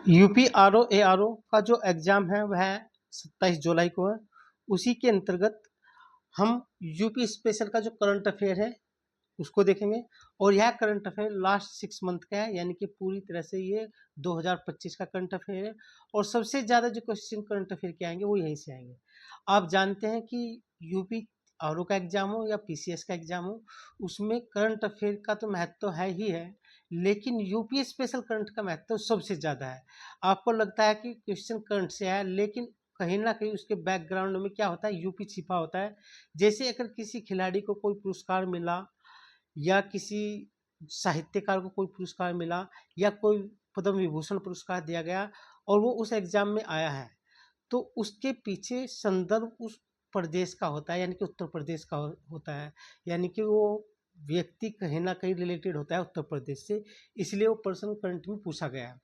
UP R O A R O का जो exam है वह 27 जुलाई को है। उसी के अंतर्गत हम यूपी स्पेशल का जो करंट अफेयर है उसको देखेंगे और यह करंट अफेयर लास्ट 6 मंथ का है, यानी कि पूरी तरह से ये 2025 का करंट अफेयर है। और सबसे ज़्यादा जो क्वेश्चन करंट अफेयर के आएंगे वो यहीं से आएंगे। आप जानते हैं कि यूपी आर ओ का एग्ज़ाम हो या पीसीएस का एग्ज़ाम हो, उसमें करंट अफेयर का तो महत्व तो है ही है, लेकिन यूपी स्पेशल करंट का महत्व सबसे ज़्यादा है। आपको लगता है कि क्वेश्चन करंट से है, लेकिन कहीं ना कहीं उसके बैकग्राउंड में क्या होता है, यूपी छिपा होता है। जैसे अगर किसी खिलाड़ी को कोई पुरस्कार मिला या किसी साहित्यकार को कोई पुरस्कार मिला या कोई पद्म विभूषण पुरस्कार दिया गया और वो उस एग्जाम में आया है, तो उसके पीछे संदर्भ उस प्रदेश का होता है, यानी कि उत्तर प्रदेश का होता है। यानी कि वो व्यक्ति कहीं ना कहीं रिलेटेड होता है उत्तर प्रदेश से, इसलिए वो पर्सन करंट में पूछा गया है।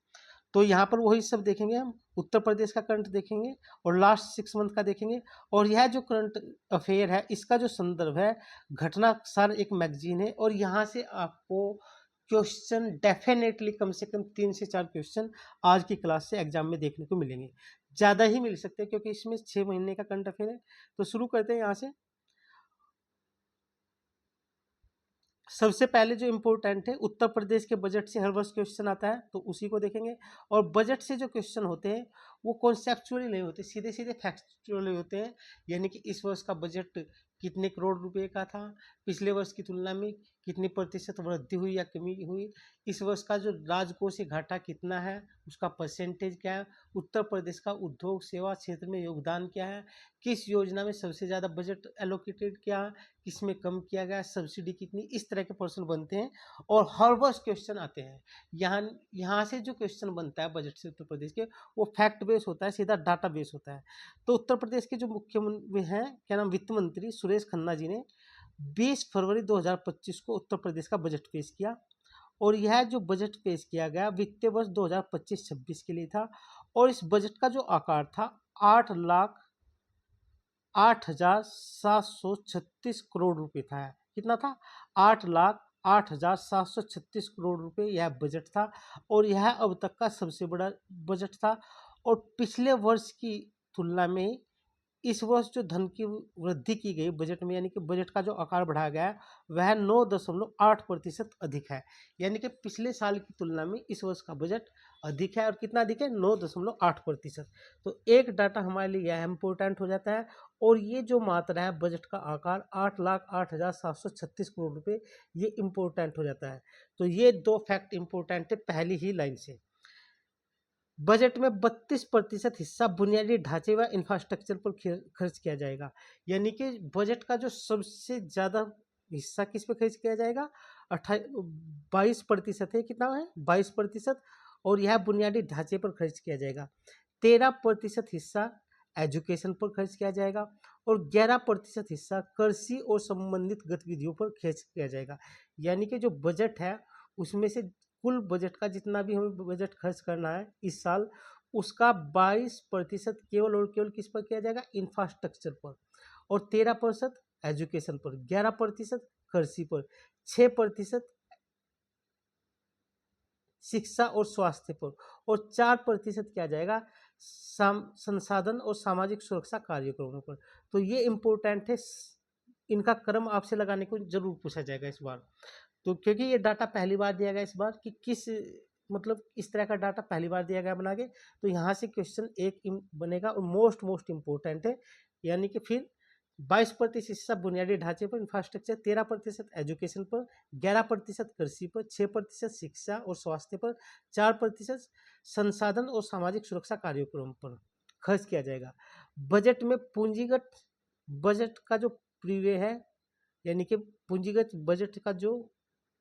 तो यहाँ पर वही सब देखेंगे हम, उत्तर प्रदेश का करंट देखेंगे और लास्ट 6 मंथ का देखेंगे। और यह जो करंट अफेयर है इसका जो संदर्भ है घटनासार एक मैगजीन है, और यहाँ से आपको क्वेश्चन डेफिनेटली कम से कम 3 से 4 क्वेश्चन आज की क्लास से एग्जाम में देखने को मिलेंगे। ज़्यादा ही मिल सकते हैं क्योंकि इसमें 6 महीने का करंट अफेयर है। तो शुरू करते हैं यहाँ से। सबसे पहले जो इम्पोर्टेंट है, उत्तर प्रदेश के बजट से हर वर्ष क्वेश्चन आता है, तो उसी को देखेंगे। और बजट से जो क्वेश्चन होते हैं वो कॉन्सेप्चुअली नहीं होते, सीधे सीधे फैक्चुअली होते हैं। यानी कि इस वर्ष का बजट कितने करोड़ रुपए का था, पिछले वर्ष की तुलना में कितनी प्रतिशत वृद्धि हुई या कमी हुई, इस वर्ष का जो राजकोषीय घाटा कितना है, उसका परसेंटेज क्या है, उत्तर प्रदेश का उद्योग सेवा क्षेत्र में योगदान क्या है, किस योजना में सबसे ज़्यादा बजट एलोकेटेड किया, किसमें कम किया गया, सब्सिडी कितनी, इस तरह के प्रश्न बनते हैं और हर वर्ष क्वेश्चन आते हैं। यहाँ यहाँ से जो क्वेश्चन बनता है बजट से उत्तर प्रदेश के, वो फैक्ट बेस होता है, सीधा डाटा बेस होता है। तो उत्तर प्रदेश के जो मुख्यमंत्री हैं, क्या नाम, वित्त मंत्री सुरेश खन्ना जी ने 20 फरवरी 2025 को उत्तर प्रदेश का बजट पेश किया। और यह जो बजट पेश किया गया वित्तीय वर्ष 2025-26 के लिए था। और इस बजट का जो आकार था 8,08,736 करोड़ रुपए था। कितना था? 8,08,736 करोड़ रुपए यह बजट था। और यह अब तक का सबसे बड़ा बजट था। और पिछले वर्ष की तुलना में इस वर्ष जो धन की वृद्धि की गई बजट में, यानी कि बजट का जो आकार बढ़ाया गया है वह 9.8% अधिक है। यानी कि पिछले साल की तुलना में इस वर्ष का बजट अधिक है। और कितना अधिक है? 9.8%। तो एक डाटा हमारे लिए यह इम्पोर्टेंट हो जाता है। और ये जो मात्रा है बजट का आकार 8,08,736 करोड़ रुपए, ये इम्पोर्टेंट हो जाता है। तो ये दो फैक्ट इम्पोर्टेंट है पहली ही लाइन से। बजट में 32% हिस्सा बुनियादी ढांचे व इंफ्रास्ट्रक्चर पर खर्च किया जाएगा। यानी कि बजट का जो सबसे ज़्यादा हिस्सा किस पे खर्च किया जाएगा? 22% है। कितना है? 22%। और यह बुनियादी ढांचे पर खर्च किया जाएगा। 13% हिस्सा एजुकेशन पर खर्च किया जाएगा। और 11% हिस्सा कृषि और संबंधित गतिविधियों पर खर्च किया जाएगा। यानी कि जो बजट है उसमें से कुल बजट का जितना भी हमें बजट खर्च करना है इस साल, उसका 22% केवल और केवल किस पर किया जाएगा? इंफ्रास्ट्रक्चर पर। और 13% एजुकेशन पर, 11% कृषि पर, 6% शिक्षा और स्वास्थ्य पर, और 4% क्या जाएगा? संसाधन और सामाजिक सुरक्षा कार्यक्रमों पर। तो ये इम्पोर्टेंट है, इनका क्रम आपसे लगाने को जरूर पूछा जाएगा इस बार। तो क्योंकि ये डाटा पहली बार दिया गया इस बार कि किस, मतलब इस तरह का डाटा पहली बार दिया गया बना के, तो यहाँ से क्वेश्चन एक बनेगा और मोस्ट इम्पोर्टेंट है। यानी कि फिर 22% हिस्सा बुनियादी ढांचे पर इंफ्रास्ट्रक्चर, 13% एजुकेशन पर, 11% कृषि पर, 6% शिक्षा और स्वास्थ्य पर, 4% संसाधन और सामाजिक सुरक्षा कार्यक्रम पर खर्च किया जाएगा। बजट में पूंजीगत बजट का जो परिव्यय है, यानी कि पूंजीगत बजट का जो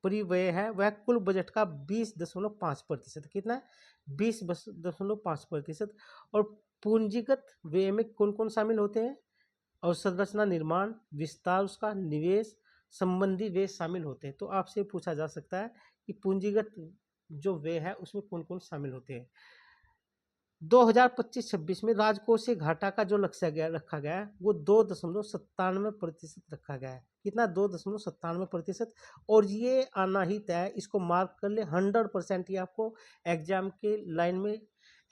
परिव्यय है वह कुल बजट का 20.5%। कितना है? 20.5%। और पूंजीगत व्यय में कौन कौन शामिल होते हैं? अवसंरचना निर्माण, विस्तार, उसका निवेश संबंधी व्यय शामिल होते हैं। तो आपसे पूछा जा सकता है कि पूंजीगत जो व्यय है उसमें कौन कौन शामिल होते हैं। 2025-26 में राजकोषीय घाटा का जो लक्ष्य रखा गया है वो 2.97% रखा गया है। कितना? 2.97%। और ये आना ही तय है, इसको मार्क कर ले 100%। ये आपको एग्जाम के लाइन में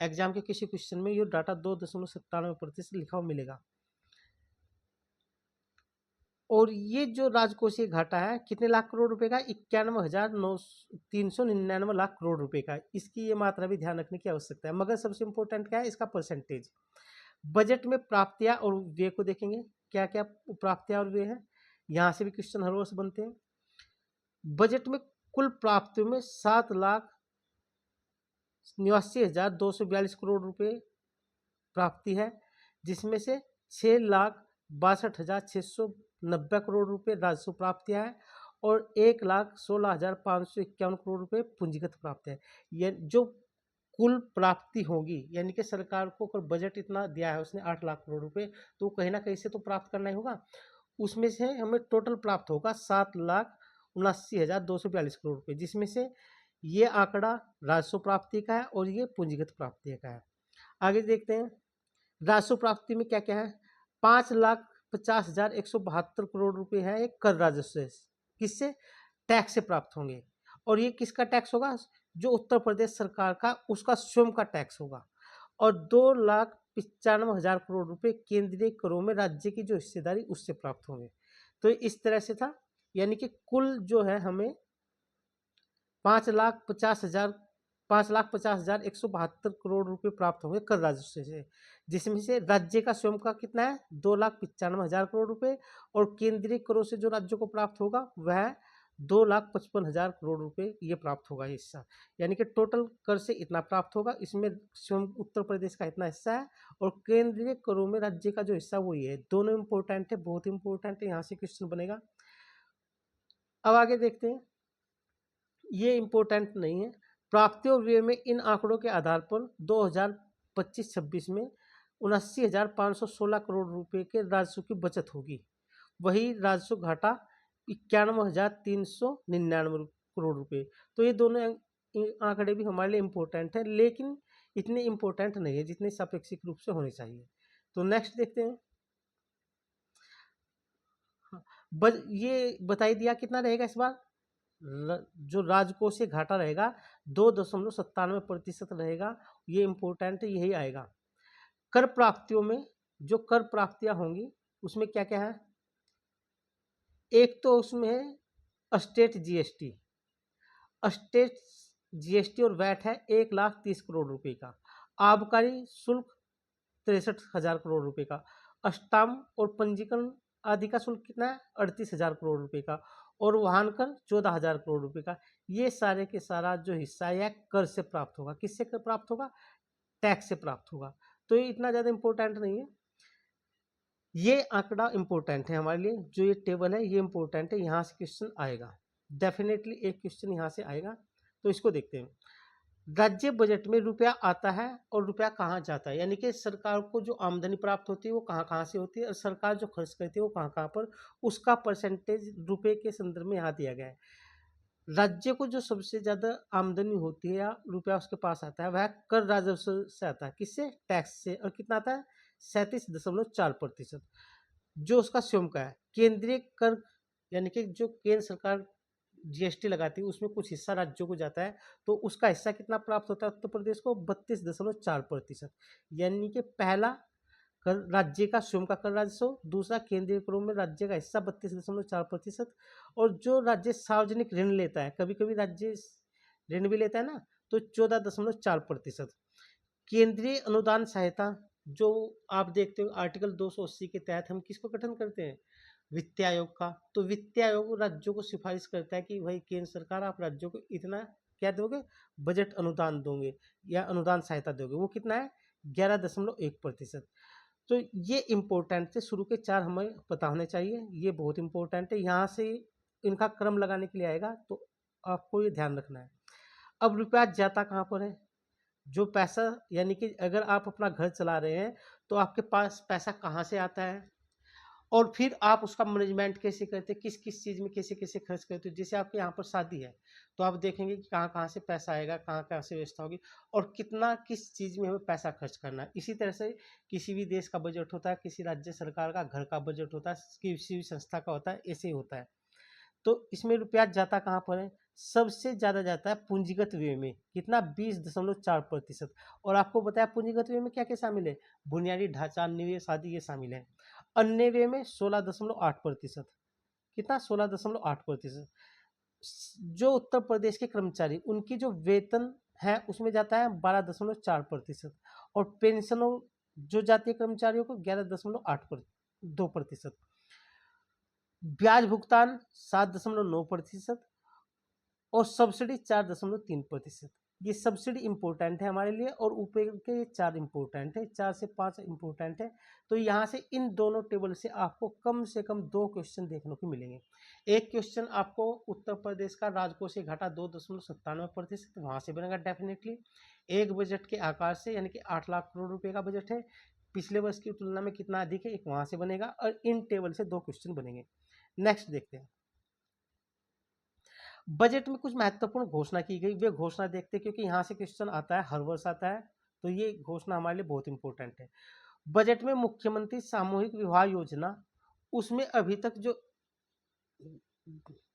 एग्जाम के किसी क्वेश्चन में ये डाटा 2.97% लिखा हुआ मिलेगा। और ये जो राजकोषीय घाटा है कितने लाख करोड़ रुपए का, 91,399 लाख करोड़ रुपए का। इसकी ये मात्रा भी ध्यान रखने की आवश्यकता है। मगर सबसे इंपॉर्टेंट क्या है, इसका परसेंटेज। बजट में प्राप्तियां और व्यय को देखेंगे, क्या क्या प्राप्तियां और व्यय है, यहाँ से भी क्वेश्चन हर वर्ष बनते हैं। बजट में कुल प्राप्तियों में 7,89,242 करोड़ रुपए प्राप्ति है, जिसमें से 6,62,690 करोड़ रुपए राजस्व प्राप्तियां है और 1,16,551 करोड़ रुपए पूंजीगत प्राप्ति है। ये जो कुल प्राप्ति होगी, यानी कि सरकार को अगर बजट इतना दिया है उसने 8 लाख करोड़ रुपए, तो कहीं ना कहीं से तो प्राप्त करना ही होगा। उसमें से हमें टोटल प्राप्त होगा 7,79,242 करोड़ रुपए, जिसमें से ये आंकड़ा राजस्व प्राप्ति का है और ये पूंजीगत प्राप्ति का है। आगे देखते हैं राजस्व प्राप्ति में क्या क्या है। 5,50,172 करोड़ रुपए है एक कर राजस्व, किससे, टैक्स से प्राप्त होंगे। और ये किसका टैक्स होगा, जो उत्तर प्रदेश सरकार का उसका स्वयं का टैक्स होगा। और 2,95,000 करोड़ रुपए केंद्रीय करों में राज्य की जो हिस्सेदारी उससे प्राप्त होंगे। तो इस तरह से था, यानी कि कुल जो है हमें 5,50,172 करोड़ रुपए प्राप्त होंगे कर राजस्व से, जिसमें से राज्य का स्वयं का कितना है 2,95,000 करोड़ रुपए, और केंद्रीय करों से जो राज्य को प्राप्त होगा वह 2,55,000 करोड़ रुपए ये प्राप्त होगा हिस्सा। यानी कि टोटल कर से इतना प्राप्त होगा, इसमें स्वयं उत्तर प्रदेश का इतना हिस्सा है और केंद्रीय करों में राज्य का जो हिस्सा वो ये है। दोनों इंपॉर्टेंट है, बहुत इंपॉर्टेंट है, यहाँ से क्वेश्चन बनेगा। अब आगे देखते हैं, ये इंपॉर्टेंट नहीं है। प्राप्ति और व्यय में इन आंकड़ों के आधार पर 2025-26 में 79,516 करोड़ रुपए के राजस्व की बचत होगी। वही राजस्व घाटा 91,399 करोड़ रुपए। तो ये दोनों आंकड़े भी हमारे लिए इम्पोर्टेंट है, लेकिन इतने इम्पोर्टेंट नहीं है जितने सापेक्षिक रूप से होने चाहिए। तो नेक्स्ट देखते हैं। ये बताई दिया कितना रहेगा इस बार, जो राजकोषीय घाटा रहेगा 2.97% रहेगा। ये इंपॉर्टेंट है, यही आएगा। कर प्राप्तियों में जो कर प्राप्तियां होंगी उसमें क्या क्या है, एक तो उसमें है स्टेट जीएसटी। स्टेट जीएसटी और वैट है 1,30,000 करोड़ रुपए का। आबकारी शुल्क 63,000 करोड़ रुपए का। स्टाम्प और पंजीकरण आदि का शुल्क कितना है 38,000 करोड़ रुपए का। और वाहन कर 14,000 करोड़ रुपए का। ये सारे के सारा जो हिस्सा है कर से प्राप्त होगा। किससे कर प्राप्त होगा, टैक्स से प्राप्त होगा। तो ये इतना ज़्यादा इंपॉर्टेंट नहीं है। ये आंकड़ा इंपॉर्टेंट है हमारे लिए, जो ये टेबल है ये इंपॉर्टेंट है, यहाँ से क्वेश्चन आएगा डेफिनेटली, एक क्वेश्चन यहाँ से आएगा। तो इसको देखते हैं। राज्य बजट में रुपया आता है और रुपया कहाँ जाता है, यानी कि सरकार को जो आमदनी प्राप्त होती है वो कहाँ कहाँ से होती है और सरकार जो खर्च करती है वो कहाँ कहाँ पर, उसका परसेंटेज रुपए के संदर्भ में यहाँ दिया गया है। राज्य को जो सबसे ज़्यादा आमदनी होती है या रुपया उसके पास आता है वह कर राजस्व से आता है। किससे, टैक्स से। और कितना आता है 37.4%, जो उसका स्वयं का है। केंद्रीय कर यानी कि जो केंद्र सरकार जीएसटी लगाती है उसमें कुछ हिस्सा राज्यों को जाता है, तो उसका हिस्सा कितना प्राप्त होता है उत्तर प्रदेश को 32.4%। यानी कि पहला कर राज्य का स्वयं का कर राजस्व, दूसरा केंद्रीय करों में राज्य का हिस्सा 32.4%। और जो राज्य सार्वजनिक ऋण लेता है, कभी कभी राज्य ऋण भी लेता है ना, तो 14.4%। केंद्रीय अनुदान सहायता, जो आप देखते हो आर्टिकल 280 के तहत हम किसको गठन करते हैं, वित्त आयोग का। तो वित्त आयोग राज्यों को सिफारिश करता है कि भाई केंद्र सरकार आप राज्यों को इतना क्या दोगे, बजट अनुदान दोगे या अनुदान सहायता दोगे, वो कितना है 11.1%। तो ये इम्पोर्टेंट थे, शुरू के 4 हमें पता होने चाहिए, ये बहुत इंपॉर्टेंट है। यहाँ से इनका क्रम लगाने के लिए आएगा, तो आपको ये ध्यान रखना है। अब रुपया जाता कहाँ पर है, जो पैसा, यानी कि अगर आप अपना घर चला रहे हैं तो आपके पास पैसा कहाँ से आता है, और फिर आप उसका मैनेजमेंट कैसे करते हैं, किस किस चीज़ में कैसे कैसे खर्च करते हो। जैसे आपके यहाँ पर शादी है तो आप देखेंगे कि कहाँ कहाँ से पैसा आएगा, कहाँ कहाँ से व्यवस्था होगी और कितना किस चीज़ में हमें पैसा खर्च करना है। इसी तरह से किसी भी देश का बजट होता है, किसी राज्य सरकार का घर का बजट होता है, किसी भी संस्था का होता है, ऐसे ही होता है। तो इसमें रुपया जाता कहाँ पर है, सबसे ज़्यादा जाता है पूंजीगत व्यय में, कितना 20.4%। और आपको बताया पूंजीगत व्यय में क्या क्या शामिल है, बुनियादी ढांचा, निवेश आदि ये शामिल है। अन्य व्यय में 16.8%, कितना 16.8%। जो उत्तर प्रदेश के कर्मचारी उनकी जो वेतन है उसमें जाता है 12.4%, और पेंशनों जो जाती है कर्मचारियों को 11.8%। ब्याज भुगतान 7.9%, और सब्सिडी 4.3%। ये सब्सिडी इंपॉर्टेंट है हमारे लिए, और ऊपर के 4 इंपॉर्टेंट है, 4 से 5 इंपॉर्टेंट है। तो यहाँ से इन दोनों टेबल से आपको कम से कम 2 क्वेश्चन देखने को मिलेंगे। एक क्वेश्चन आपको उत्तर प्रदेश का राजकोषीय घाटा 2.97%, वहाँ से बनेगा डेफिनेटली। एक बजट के आकार से, यानी कि 8 लाख करोड़ रुपए का बजट है, पिछले वर्ष की तुलना में कितना अधिक है, एक वहाँ से बनेगा, और इन टेबल से 2 क्वेश्चन बनेंगे। नेक्स्ट देखते हैं, बजट में कुछ महत्वपूर्ण घोषणा की गई, वे घोषणा देखते हैं, क्योंकि यहाँ से क्वेश्चन आता है, हर वर्ष आता है, तो ये घोषणा हमारे लिए बहुत इंपॉर्टेंट है। बजट में मुख्यमंत्री सामूहिक विवाह योजना, उसमें अभी तक जो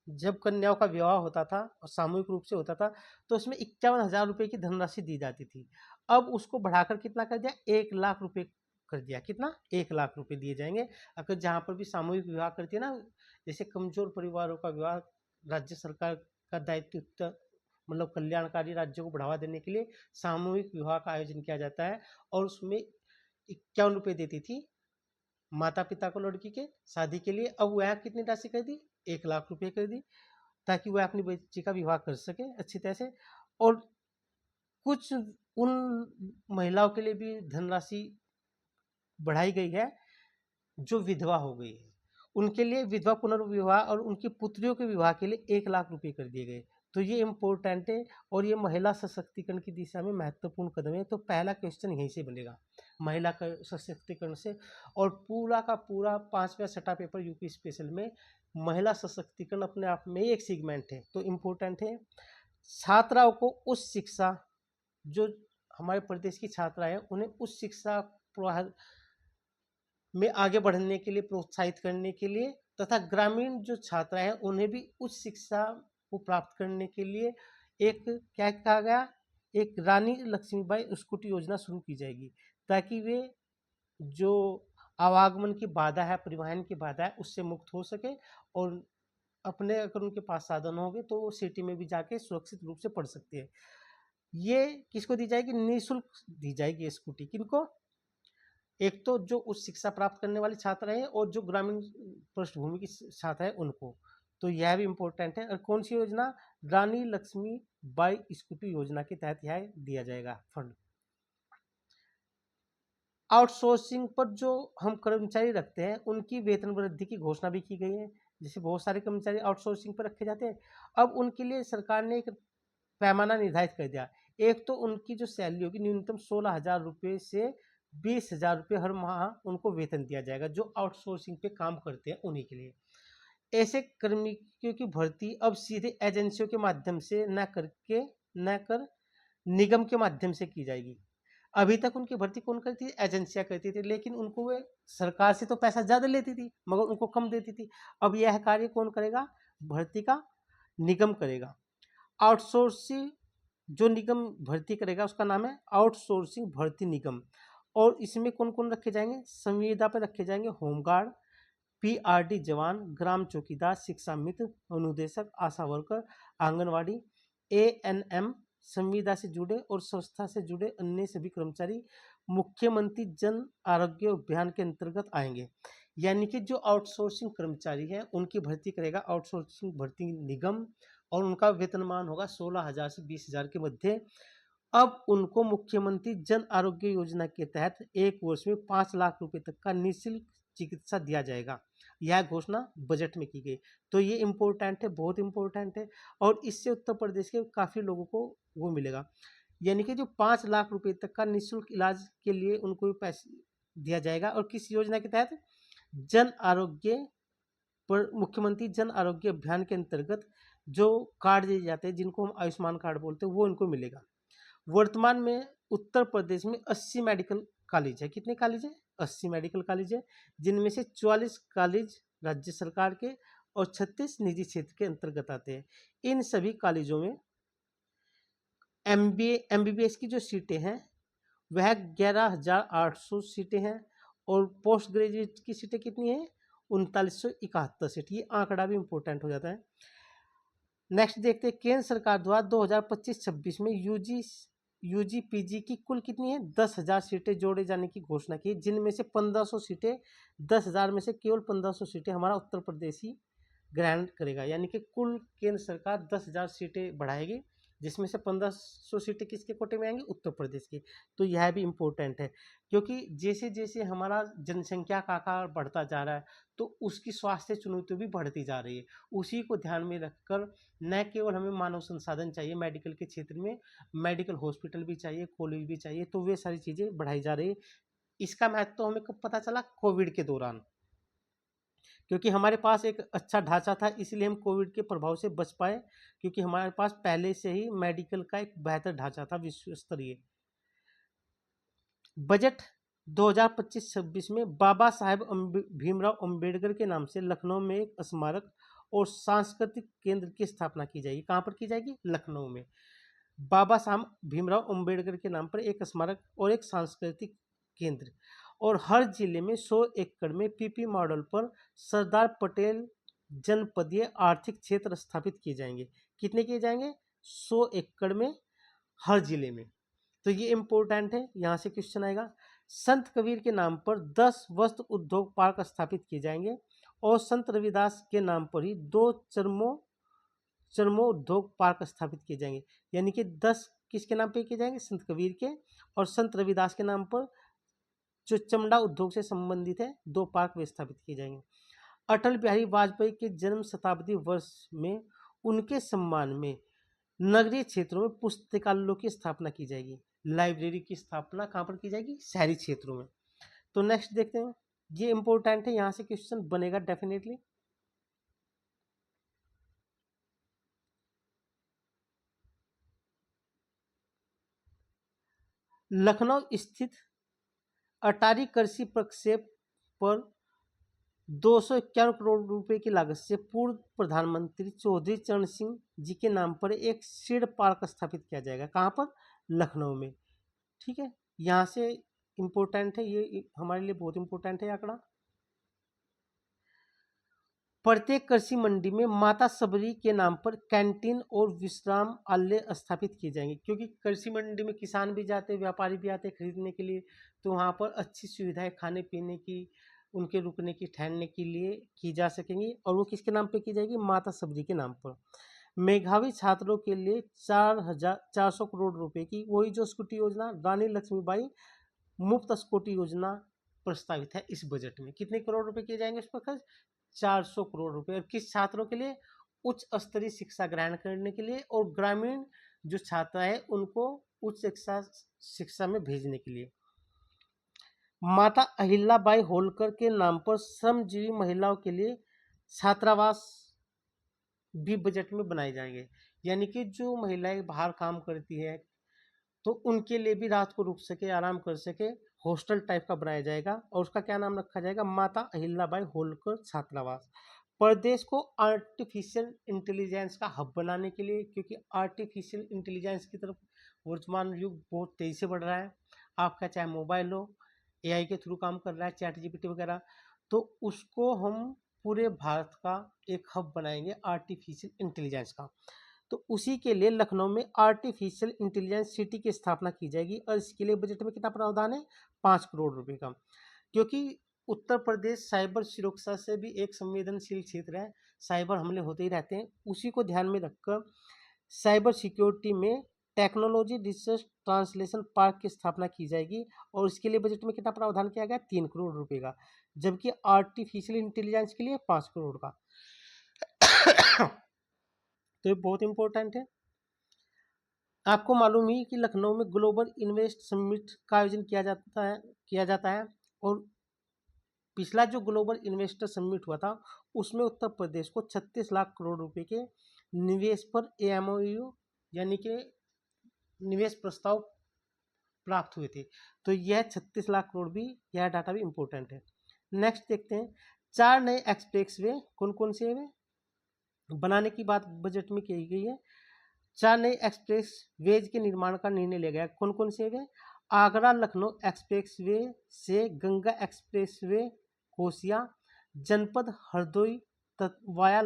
जब कन्याओं का विवाह होता था और सामूहिक रूप से होता था, तो उसमें 51,000 रुपए की धनराशि दी जाती थी। अब उसको बढ़ाकर कितना कर दिया, 1 लाख रुपए कर दिया। कितना, 1 लाख रुपए दिए जाएंगे। अगर जहाँ पर भी सामूहिक विवाह करती है ना, जैसे कमजोर परिवारों का विवाह, राज्य सरकार का दायित्व मतलब कल्याणकारी राज्यों को बढ़ावा देने के लिए सामूहिक विवाह का आयोजन किया जाता है, और उसमें 51 रुपए देती थी माता पिता को लड़की के शादी के लिए। अब वह कितनी राशि कर दी, 1 लाख रुपए कर दी, ताकि वह अपनी बच्ची का विवाह कर सके अच्छी तरह से। और कुछ उन महिलाओं के लिए भी धनराशि बढ़ाई गई है जो विधवा हो गई है, उनके लिए विधवा पुनर्विवाह और उनकी पुत्रियों के विवाह के लिए 1 लाख रुपए कर दिए गए। तो ये इम्पोर्टेंट है, और ये महिला सशक्तिकरण की दिशा में महत्वपूर्ण कदम है। तो पहला क्वेश्चन यहीं से बनेगा, महिला सशक्तिकरण से। और पूरा का पूरा 5वां छठा पेपर यूपी स्पेशल में महिला सशक्तिकरण अपने आप में एक सेगमेंट है, तो इम्पोर्टेंट है। छात्राओं को उस शिक्षा, जो हमारे प्रदेश की छात्रा है, उन्हें उस शिक्षा में आगे बढ़ने के लिए प्रोत्साहित करने के लिए, तथा ग्रामीण जो छात्र हैं उन्हें भी उच्च शिक्षा को प्राप्त करने के लिए एक क्या कहा गया, एक रानी लक्ष्मीबाई स्कूटी योजना शुरू की जाएगी, ताकि वे जो आवागमन की बाधा है, परिवहन की बाधा है, उससे मुक्त हो सके, और अपने अगर उनके पास साधन होंगे तो वो सिटी में भी जाके सुरक्षित रूप से पढ़ सकते हैं। ये किसको दी जाएगी, निःशुल्क दी जाएगी स्कूटी। किनको, एक तो जो उच्च शिक्षा प्राप्त करने वाले छात्र हैं, और जो ग्रामीण पृष्ठभूमि के छात्र हैं उनको। तो यह भी इम्पोर्टेंट है। और कौन सी योजना, रानी लक्ष्मी बाई स्कूटी योजना के तहत यह दिया जाएगा फंड। आउटसोर्सिंग पर जो हम कर्मचारी रखते हैं उनकी वेतन वृद्धि की घोषणा भी की गई है। जैसे बहुत सारे कर्मचारी आउटसोर्सिंग पर रखे जाते हैं, अब उनके लिए सरकार ने एक पैमाना निर्धारित कर दिया। एक तो उनकी जो सैलरी होगी न्यूनतम 16,000 रुपये से 20,000 रुपये हर माह उनको वेतन दिया जाएगा, जो आउटसोर्सिंग पे काम करते हैं उन्हीं के लिए। ऐसे कर्मियों की भर्ती अब सीधे एजेंसियों के माध्यम से न कर निगम के माध्यम से की जाएगी। अभी तक उनकी भर्ती कौन करती थी, एजेंसियां करती थी, लेकिन उनको वे सरकार से तो पैसा ज्यादा लेती थी मगर उनको कम देती थी। अब यह कार्य कौन करेगा, भर्ती का निगम करेगा। आउटसोर्सिंग जो निगम भर्ती करेगा उसका नाम है आउटसोर्सिंग भर्ती निगम। और इसमें कौन कौन रखे जाएंगे, संविदा पर रखे जाएंगे होमगार्ड, पीआरडी जवान, ग्राम चौकीदार, शिक्षा मित्र, अनुदेशक, आशा वर्कर, आंगनवाड़ी, एएनएम, संविदा से जुड़े और संस्था से जुड़े अन्य सभी कर्मचारी मुख्यमंत्री जन आरोग्य अभियान के अंतर्गत आएंगे। यानी कि जो आउटसोर्सिंग कर्मचारी हैं उनकी भर्ती करेगा आउटसोर्सिंग भर्ती निगम, और उनका वेतनमान होगा 16,000 से 20,000 के मध्य। अब उनको मुख्यमंत्री जन आरोग्य योजना के तहत एक वर्ष में 5 लाख रुपए तक का निःशुल्क चिकित्सा दिया जाएगा। यह घोषणा बजट में की गई। तो ये इम्पोर्टेंट है, बहुत इम्पोर्टेंट है, और इससे उत्तर प्रदेश के काफ़ी लोगों को वो मिलेगा। यानी कि जो 5 लाख रुपए तक का निःशुल्क इलाज के लिए उनको पैसे दिया जाएगा। और किस योजना के तहत, जन आरोग्य पर मुख्यमंत्री जन आरोग्य अभियान के अंतर्गत जो कार्ड दिए जाते हैं, जिनको हम आयुष्मान कार्ड बोलते हैं, वो इनको मिलेगा। वर्तमान में उत्तर प्रदेश में 80 मेडिकल कॉलेज है। कितने कॉलेज है, 80 मेडिकल कॉलेज है, जिनमें से 44 कॉलेज राज्य सरकार के और 36 निजी क्षेत्र के अंतर्गत आते हैं। इन सभी कॉलेजों में MBBS की जो सीटें हैं वह 11,800 सीटें हैं और पोस्ट ग्रेजुएट की सीटें कितनी हैं? 3971 सीट। ये आंकड़ा भी इंपॉर्टेंट हो जाता है। नेक्स्ट देखते हैं, केंद्र सरकार द्वारा 2025-26 में यूजी पीजी की कुल कितनी है? 10,000 सीटें जोड़े जाने की घोषणा की, जिनमें से 1500 सीटें, 10,000 में से केवल 1500 सीटें हमारा उत्तर प्रदेश ही ग्रहण करेगा। यानी कि कुल केंद्र सरकार 10,000 सीटें बढ़ाएगी, जिसमें से 1500 सीटें किसके कोटे में आएंगी? उत्तर प्रदेश की। तो यह भी इम्पोर्टेंट है, क्योंकि जैसे जैसे हमारा जनसंख्या का आकार बढ़ता जा रहा है तो उसकी स्वास्थ्य चुनौती भी बढ़ती जा रही है। उसी को ध्यान में रखकर न केवल हमें मानव संसाधन चाहिए मेडिकल के क्षेत्र में, मेडिकल हॉस्पिटल भी चाहिए, कॉलेज भी चाहिए, तो वे सारी चीज़ें बढ़ाई जा रही है। इसका महत्व तो हमें कब पता चला? कोविड के दौरान, क्योंकि हमारे पास एक अच्छा ढांचा था, इसलिए हम कोविड के प्रभाव से बच पाए, क्योंकि हमारे पास पहले से ही मेडिकल का एक बेहतर ढांचा था विश्व स्तरीय। बजट 2025-26 में बाबा साहेब भीमराव अंबेडकर के नाम से लखनऊ में एक स्मारक और सांस्कृतिक केंद्र की स्थापना की जाएगी। कहाँ पर की जाएगी? लखनऊ में। बाबा साहब भीमराव अंबेडकर के नाम पर एक स्मारक और एक सांस्कृतिक केंद्र, और हर जिले में 100 एकड़ में पीपी मॉडल पर सरदार पटेल जनपदीय आर्थिक क्षेत्र स्थापित किए जाएंगे। कितने किए जाएंगे? 100 एकड़ में हर जिले में। तो ये इंपॉर्टेंट है, यहाँ से क्वेश्चन आएगा। संत कबीर के नाम पर 10 वस्त्र उद्योग पार्क स्थापित किए जाएंगे और संत रविदास के नाम पर ही 2 चर्मो उद्योग पार्क स्थापित किए जाएंगे। यानी कि 10 किसके नाम पे किए जाएंगे? संत कबीर के, और संत रविदास के नाम पर जो चमड़ा उद्योग से संबंधित है 2 पार्क वे स्थापित किए जाएंगे। अटल बिहारी वाजपेयी के जन्म शताब्दी वर्ष में उनके सम्मान में नगरीय क्षेत्रों में पुस्तकालयों की स्थापना की जाएगी। लाइब्रेरी की स्थापना कहाँ पर की जाएगी? शहरी क्षेत्रों में। तो नेक्स्ट देखते हैं, ये इंपॉर्टेंट है, यहाँ से क्वेश्चन बनेगा डेफिनेटली। लखनऊ स्थित अटारी कृषि प्रक्षेप पर 251 करोड़ रुपए की लागत से पूर्व प्रधानमंत्री चौधरी चरण सिंह जी के नाम पर एक सीड पार्क स्थापित किया जाएगा। कहाँ पर? लखनऊ में। ठीक है, यहाँ से इम्पोर्टेंट है, ये हमारे लिए बहुत इंपॉर्टेंट है आंकड़ा। प्रत्येक कृषि मंडी में माता सबरी के नाम पर कैंटीन और विश्राम आलय स्थापित किए जाएंगे, क्योंकि कृषि मंडी में किसान भी जाते हैं, व्यापारी भी आते हैं खरीदने के लिए, तो वहाँ पर अच्छी सुविधाएं खाने पीने की, उनके रुकने की, ठहरने के लिए की जा सकेंगी। और वो किसके नाम पे की जाएगी? माता सबरी के नाम पर। मेधावी छात्रों के लिए 4,400 करोड़ रुपए की वही जो स्कूटी योजना, रानी लक्ष्मीबाई मुफ्त स्कूटी योजना प्रस्तावित है इस बजट में। कितने करोड़ रुपए किए जाएंगे इस पर खर्च? 400 करोड़ रुपए। और किस छात्रों के लिए? उच्च स्तरीय शिक्षा ग्रहण करने के लिए और ग्रामीण जो छात्र है उनको उच्च शिक्षा में भेजने के लिए। माता अहिल्याबाई होलकर के नाम पर श्रमजीवी महिलाओं के लिए छात्रावास भी बजट में बनाए जाएंगे। यानी कि जो महिलाएं बाहर काम करती है तो उनके लिए भी रात को रुक सके, आराम कर सके, हॉस्टल टाइप का बनाया जाएगा, और उसका क्या नाम रखा जाएगा? माता अहिल्याबाई होलकर छात्रावास। प्रदेश को आर्टिफिशियल इंटेलिजेंस का हब बनाने के लिए, क्योंकि आर्टिफिशियल इंटेलिजेंस की तरफ वर्तमान युग बहुत तेजी से बढ़ रहा है। आपका चाहे मोबाइल हो, एआई के थ्रू काम कर रहा है, चैट जीपीटी वगैरह, तो उसको हम पूरे भारत का एक हब बनाएंगे आर्टिफिशियल इंटेलिजेंस का। तो उसी के लिए लखनऊ में आर्टिफिशियल इंटेलिजेंस सिटी की स्थापना की जाएगी, और इसके लिए बजट में कितना प्रावधान है? 5 करोड़ रुपए का। क्योंकि उत्तर प्रदेश साइबर सुरक्षा से भी एक संवेदनशील क्षेत्र है, साइबर हमले होते ही रहते हैं, उसी को ध्यान में रखकर साइबर सिक्योरिटी में टेक्नोलॉजी रिसर्च ट्रांसलेशन पार्क की स्थापना की जाएगी, और इसके लिए बजट में कितना प्रावधान किया गया? 3 करोड़ रुपए का, जबकि आर्टिफिशियल इंटेलिजेंस के लिए 5 करोड़ का। तो ये बहुत इंपॉर्टेंट है। आपको मालूम ही कि लखनऊ में ग्लोबल इन्वेस्ट समिट का आयोजन किया जाता है, और पिछला जो ग्लोबल इन्वेस्टर समिट हुआ था उसमें उत्तर प्रदेश को 36 लाख करोड़ रुपए के निवेश पर एमओयू यानी कि निवेश प्रस्ताव प्राप्त हुए थे। तो यह 36 लाख करोड़ भी, यह डाटा भी इंपॉर्टेंट है। नेक्स्ट देखते हैं, 4 नए एक्सप्रेस वे कौन कौन से हैं? बनाने की बात बजट में की गई है। 4 नए एक्सप्रेस वेज के निर्माण का निर्णय लिया गया। कौन कौन से वे? आगरा लखनऊ एक्सप्रेस वे से गंगा एक्सप्रेस वे कोसिया, जनपद हरदोई वाया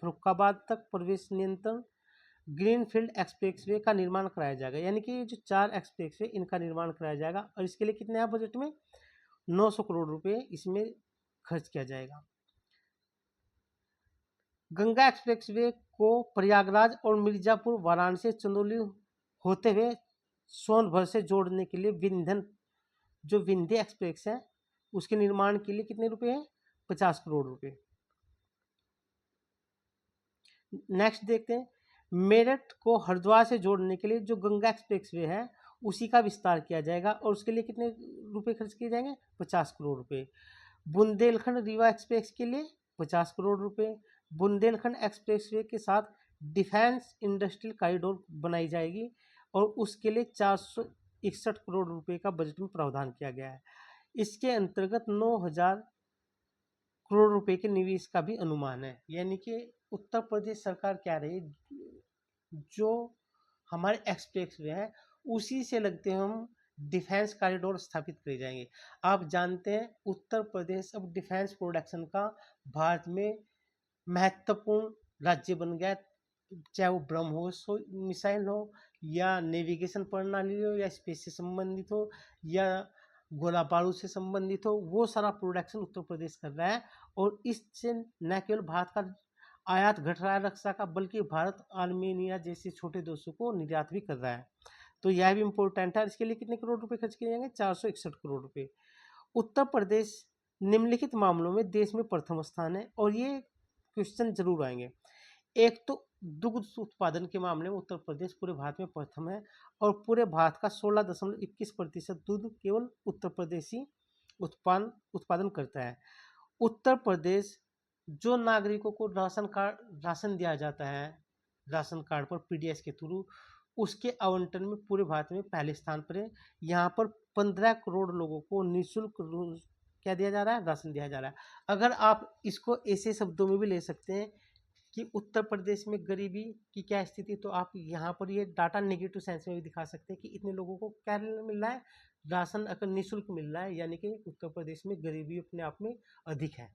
फरुखाबाद तक प्रवेश नियंत्रण, ग्रीनफील्ड एक्सप्रेसवे का निर्माण कराया जाएगा। यानी कि जो 4 एक्सप्रेसवे इनका निर्माण कराया जाएगा और इसके लिए कितने हैं बजट में? 900 करोड़ रुपए इसमें खर्च किया जाएगा। गंगा एक्सप्रेसवे को प्रयागराज और मिर्जापुर, वाराणसी, चंदौली होते हुए सोनभर से जोड़ने के लिए विंध्य एक्सप्रेस है उसके निर्माण के लिए कितने रुपए हैं? 50 करोड़ रुपए। नेक्स्ट देखते हैं, मेरठ को हरिद्वार से जोड़ने के लिए जो गंगा एक्सप्रेसवे है उसी का विस्तार किया जाएगा और उसके लिए कितने रुपए खर्च किए जाएंगे? 50 करोड़ रुपए। बुंदेलखंड रीवा एक्सप्रेस के लिए 50 करोड़ रुपए। बुंदेलखंड एक्सप्रेसवे के साथ डिफेंस इंडस्ट्रियल कॉरिडोर बनाई जाएगी और उसके लिए 461 करोड़ रुपए का बजट में प्रावधान किया गया है। इसके अंतर्गत 9,000 करोड़ रुपए के निवेश का भी अनुमान है। यानी कि उत्तर प्रदेश सरकार क्या रही है, जो हमारे एक्सप्रेसवे हैं उसी से लगते हुए हम डिफेंस कॉरिडोर स्थापित करे जाएंगे। आप जानते हैं उत्तर प्रदेश अब डिफेंस प्रोडक्शन का भारत में महत्वपूर्ण राज्य बन गया, चाहे वो ब्रह्मोस हो मिसाइल हो या नेविगेशन प्रणाली हो या स्पेस से संबंधित हो या गोला बारूद से संबंधित हो, वो सारा प्रोडक्शन उत्तर प्रदेश कर रहा है। और इससे न केवल भारत का आयात घट रहा है रक्षा का, बल्कि भारत आर्मेनिया जैसे छोटे देशों को निर्यात भी कर रहा है। तो यह भी इम्पोर्टेंट है। इसके लिए कितने करोड़ रुपए खर्च किए जाएंगे? 461 करोड़ रुपए। उत्तर प्रदेश निम्नलिखित मामलों में देश में प्रथम स्थान है और ये क्वेश्चन जरूर आएंगे। एक तो दुग्ध उत्पादन के मामले में उत्तर प्रदेश पूरे भारत में प्रथम है और पूरे भारत का 16.21% दूध केवल उत्तर प्रदेश ही उत्पादन करता है। उत्तर प्रदेश जो नागरिकों को राशन दिया जाता है राशन कार्ड पर पीडीएस के थ्रू, उसके आवंटन में पूरे भारत में पहले स्थान पर है। यहाँ पर 15 करोड़ लोगों को निःशुल्क क्या दिया जा रहा है? राशन दिया जा रहा है। अगर आप इसको ऐसे शब्दों में भी ले सकते हैं कि उत्तर प्रदेश में गरीबी की क्या स्थिति, तो आप यहाँ पर ये डाटा नेगेटिव सेंस में भी दिखा सकते हैं कि इतने लोगों को क्या मिल रहा है? राशन अगर निःशुल्क मिल रहा है, यानी कि उत्तर प्रदेश में गरीबी अपने आप में अधिक है।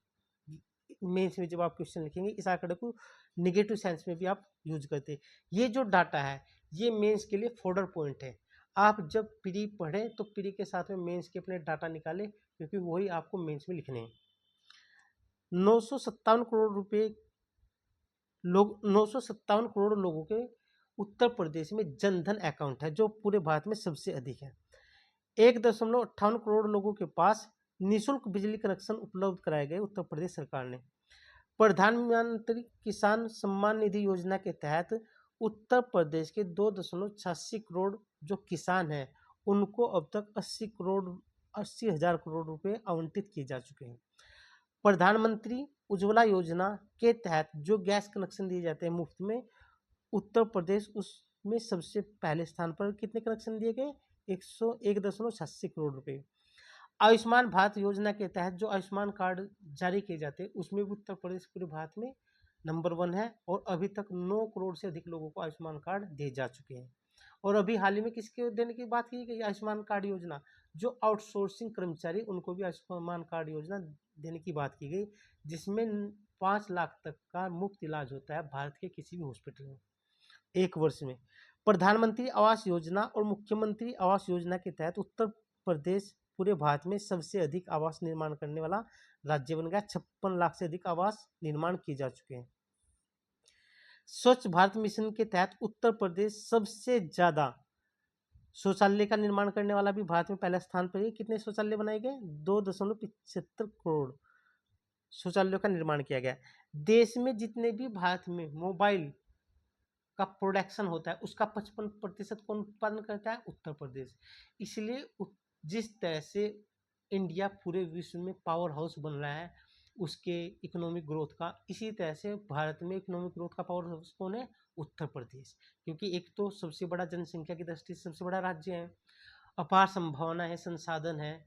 मेंस में जब आप क्वेश्चन लिखेंगे इस आंकड़े को नेगेटिव सेंस में भी आप यूज करते हैं। ये जो डाटा है ये मेंस के लिए फोल्डर पॉइंट है। आप जब प्री पढ़े तो प्री के साथ में मेंस के अपने डाटा निकालें, क्योंकि वही आपको मेंस में लिखने हैं। 957 करोड़ रुपए 957 करोड़ लोगों के उत्तर प्रदेश में जनधन अकाउंट है, जो पूरे भारत में सबसे अधिक है। 1.58 करोड़ लोगों के पास निःशुल्क बिजली कनेक्शन उपलब्ध कराए गए उत्तर प्रदेश सरकार ने। प्रधानमंत्री किसान सम्मान निधि योजना के तहत उत्तर प्रदेश के 2.86 करोड़ जो किसान हैं उनको अब तक 80,000 करोड़ रुपए आवंटित किए जा चुके हैं। प्रधानमंत्री उज्ज्वला योजना के तहत जो गैस कनेक्शन दिए जाते हैं मुफ्त में, उत्तर प्रदेश उसमें सबसे पहले स्थान पर। कितने कनेक्शन दिए गए? 101.86 करोड़ रुपए। आयुष्मान भारत योजना के तहत जो आयुष्मान कार्ड जारी किए जाते हैं उसमें भी उत्तर प्रदेश पूरे भारत में नंबर 1 है और अभी तक 9 करोड़ से अधिक लोगों को आयुष्मान कार्ड दिए जा चुके हैं। और अभी हाल ही में किसके देने की बात की गई? आयुष्मान कार्ड योजना, जो आउटसोर्सिंग कर्मचारी उनको भी आयुष्मान कार्ड योजना देने की बात की गई, जिसमें 5 लाख तक का मुफ्त इलाज होता है भारत के किसी भी हॉस्पिटल में 1 वर्ष में। प्रधानमंत्री आवास योजना और मुख्यमंत्री आवास योजना के तहत उत्तर प्रदेश पूरे भारत में सबसे अधिक आवास निर्माण करने वाला राज्य बन गया। 56 लाख से अधिक आवास निर्माण किए जा चुके हैं। स्वच्छ भारत मिशन के तहत उत्तर प्रदेश सबसे ज्यादा शौचालय का निर्माण करने वाला भी भारत में पहले स्थान पर है। कितने शौचालय बनाए गए? 2.75 करोड़ शौचालयों का निर्माण किया गया। देश में जितने भी भारत में मोबाइल का प्रोडक्शन होता है उसका 55% कौन उत्पादन करता है? उत्तर प्रदेश। इसलिए जिस तरह से इंडिया पूरे विश्व में पावर हाउस बन रहा है उसके इकोनॉमिक ग्रोथ का, इसी तरह से भारत में इकोनॉमिक ग्रोथ का पावर हाउस कौन है? उत्तर प्रदेश। क्योंकि एक तो सबसे बड़ा जनसंख्या की दृष्टि से सबसे बड़ा राज्य है, अपार संभावना है, संसाधन है,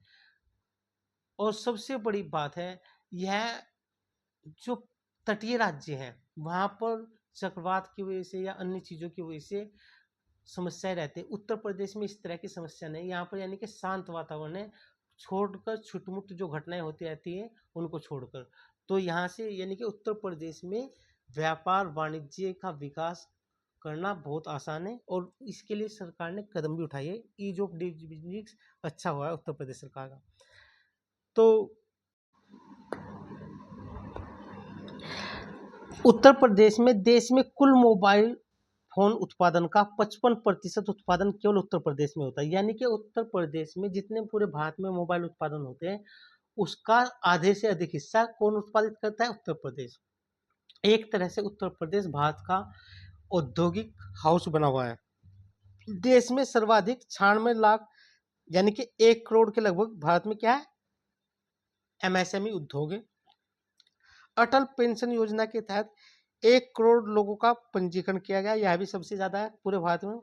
और सबसे बड़ी बात है यह जो तटीय राज्य हैं, वहाँ पर चक्रवात की वजह से या अन्य चीज़ों की वजह से समस्याएं रहती है। उत्तर प्रदेश में इस तरह की समस्या नहीं, यहाँ पर यानी कि शांत वातावरण है, छोड़कर छुटमुट जो घटनाएं होती रहती हैं उनको छोड़कर। तो यहाँ से यानी कि उत्तर प्रदेश में व्यापार वाणिज्य का विकास करना बहुत आसान है, और इसके लिए सरकार ने कदम भी उठाए है। ईज ऑफ डूइंग बिजनेस अच्छा हुआ है उत्तर प्रदेश सरकार का। तो उत्तर प्रदेश में देश में कुल मोबाइल फोन उत्पादन का 55% उत्पादन केवल उत्तर प्रदेश में होता है। यानी कि उत्तर प्रदेश में जितने पूरे भारत में मोबाइल उत्पादन होते हैं, उसका आधे से अधिक हिस्सा कौन उत्पादित करता है? उत्तर प्रदेश। एक तरह से उत्तर प्रदेश भारत का औद्योगिक हाउस बना हुआ है। देश में सर्वाधिक 96 लाख यानी कि 1 करोड़ के लगभग भारत में क्या है? एमएसएमई उद्योग है। अटल पेंशन योजना के तहत 1 करोड़ लोगों का पंजीकरण किया गया, यह भी सबसे ज्यादा है पूरे भारत में।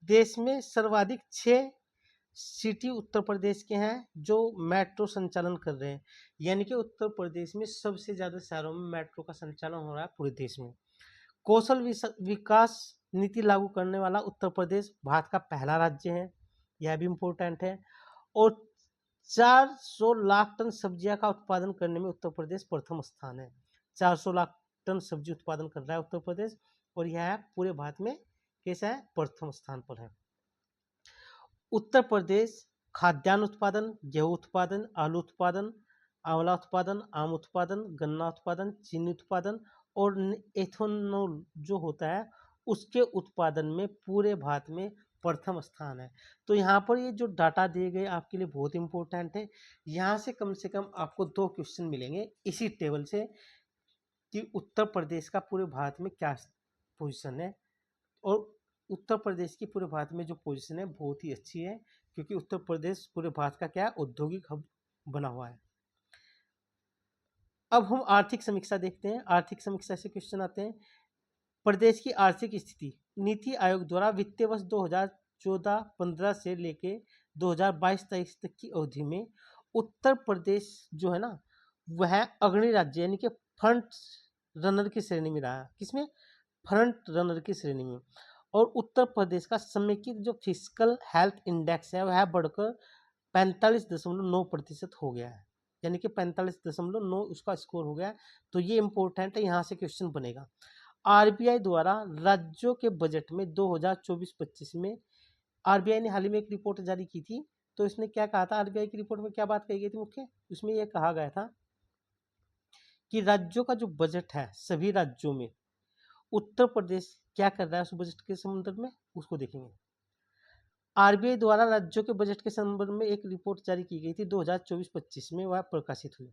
देश में सर्वाधिक 6 सिटी उत्तर प्रदेश के हैं जो मेट्रो संचालन कर रहे हैं। यानी कि उत्तर प्रदेश में सबसे ज्यादा शहरों में मेट्रो का संचालन हो रहा है पूरे देश में। कौशल विकास नीति लागू करने वाला उत्तर प्रदेश भारत का पहला राज्य है, यह भी इम्पोर्टेंट है। और 400 लाख टन सब्जियां का उत्पादन करने में उत्तर प्रदेश प्रथम स्थान है। 400 लाख टन सब्जी उत्पादन कर रहा है उत्तर प्रदेश, और यह पूरे भारत में कैसा है? प्रथम स्थान पर है। उत्तर प्रदेश खाद्यान्न उत्पादन, गेहूं उत्पादन, आलू उत्पादन, आंवला उत्पादन, आम उत्पादन, गन्ना उत्पादन, चीनी उत्पादन और एथेनॉल जो होता है उसके उत्पादन में पूरे भारत में प्रथम स्थान है। तो यहाँ पर ये जो डाटा दिए गए आपके लिए बहुत इंपॉर्टेंट है। यहाँ से कम आपको 2 क्वेश्चन मिलेंगे इसी टेबल से कि उत्तर प्रदेश का पूरे भारत में क्या पोजीशन है। और उत्तर प्रदेश की पूरे भारत में जो पोजीशन है बहुत ही अच्छी है, क्योंकि उत्तर प्रदेश पूरे भारत का क्या है? औद्योगिक हब बना हुआ है। अब हम आर्थिक समीक्षा देखते हैं। आर्थिक समीक्षा से क्वेश्चन आते हैं। प्रदेश की आर्थिक स्थिति नीति आयोग द्वारा वित्तीय वर्ष 2014-15 से लेके 2022-23 तक की अवधि में उत्तर प्रदेश जो है ना, वह अग्रणी राज्य यानी कि फ्रंट रनर की श्रेणी में रहा। किसमें? फ्रंट रनर की श्रेणी में। और उत्तर प्रदेश का समेकित जो फिजिकल हेल्थ इंडेक्स है वह बढ़कर 45.9% हो गया है, यानी कि 45.9 उसका स्कोर हो गया है। तो ये इंपॉर्टेंट है, यहाँ से क्वेश्चन बनेगा। आरबीआई द्वारा राज्यों के बजट में 2024-25 में आरबीआई ने हाल ही में एक रिपोर्ट जारी की थी। तो इसने क्या कहा था? आरबीआई की रिपोर्ट में क्या बात कही गई थी मुख्य? उसमें यह कहा गया था कि राज्यों का जो बजट है सभी राज्यों में, उत्तर प्रदेश क्या कर रहा है उस बजट के संदर्भ में, उसको देखेंगे। आरबीआई द्वारा राज्यों के बजट के संदर्भ में एक रिपोर्ट जारी की गई थी 2024-25 में, वह प्रकाशित हुई।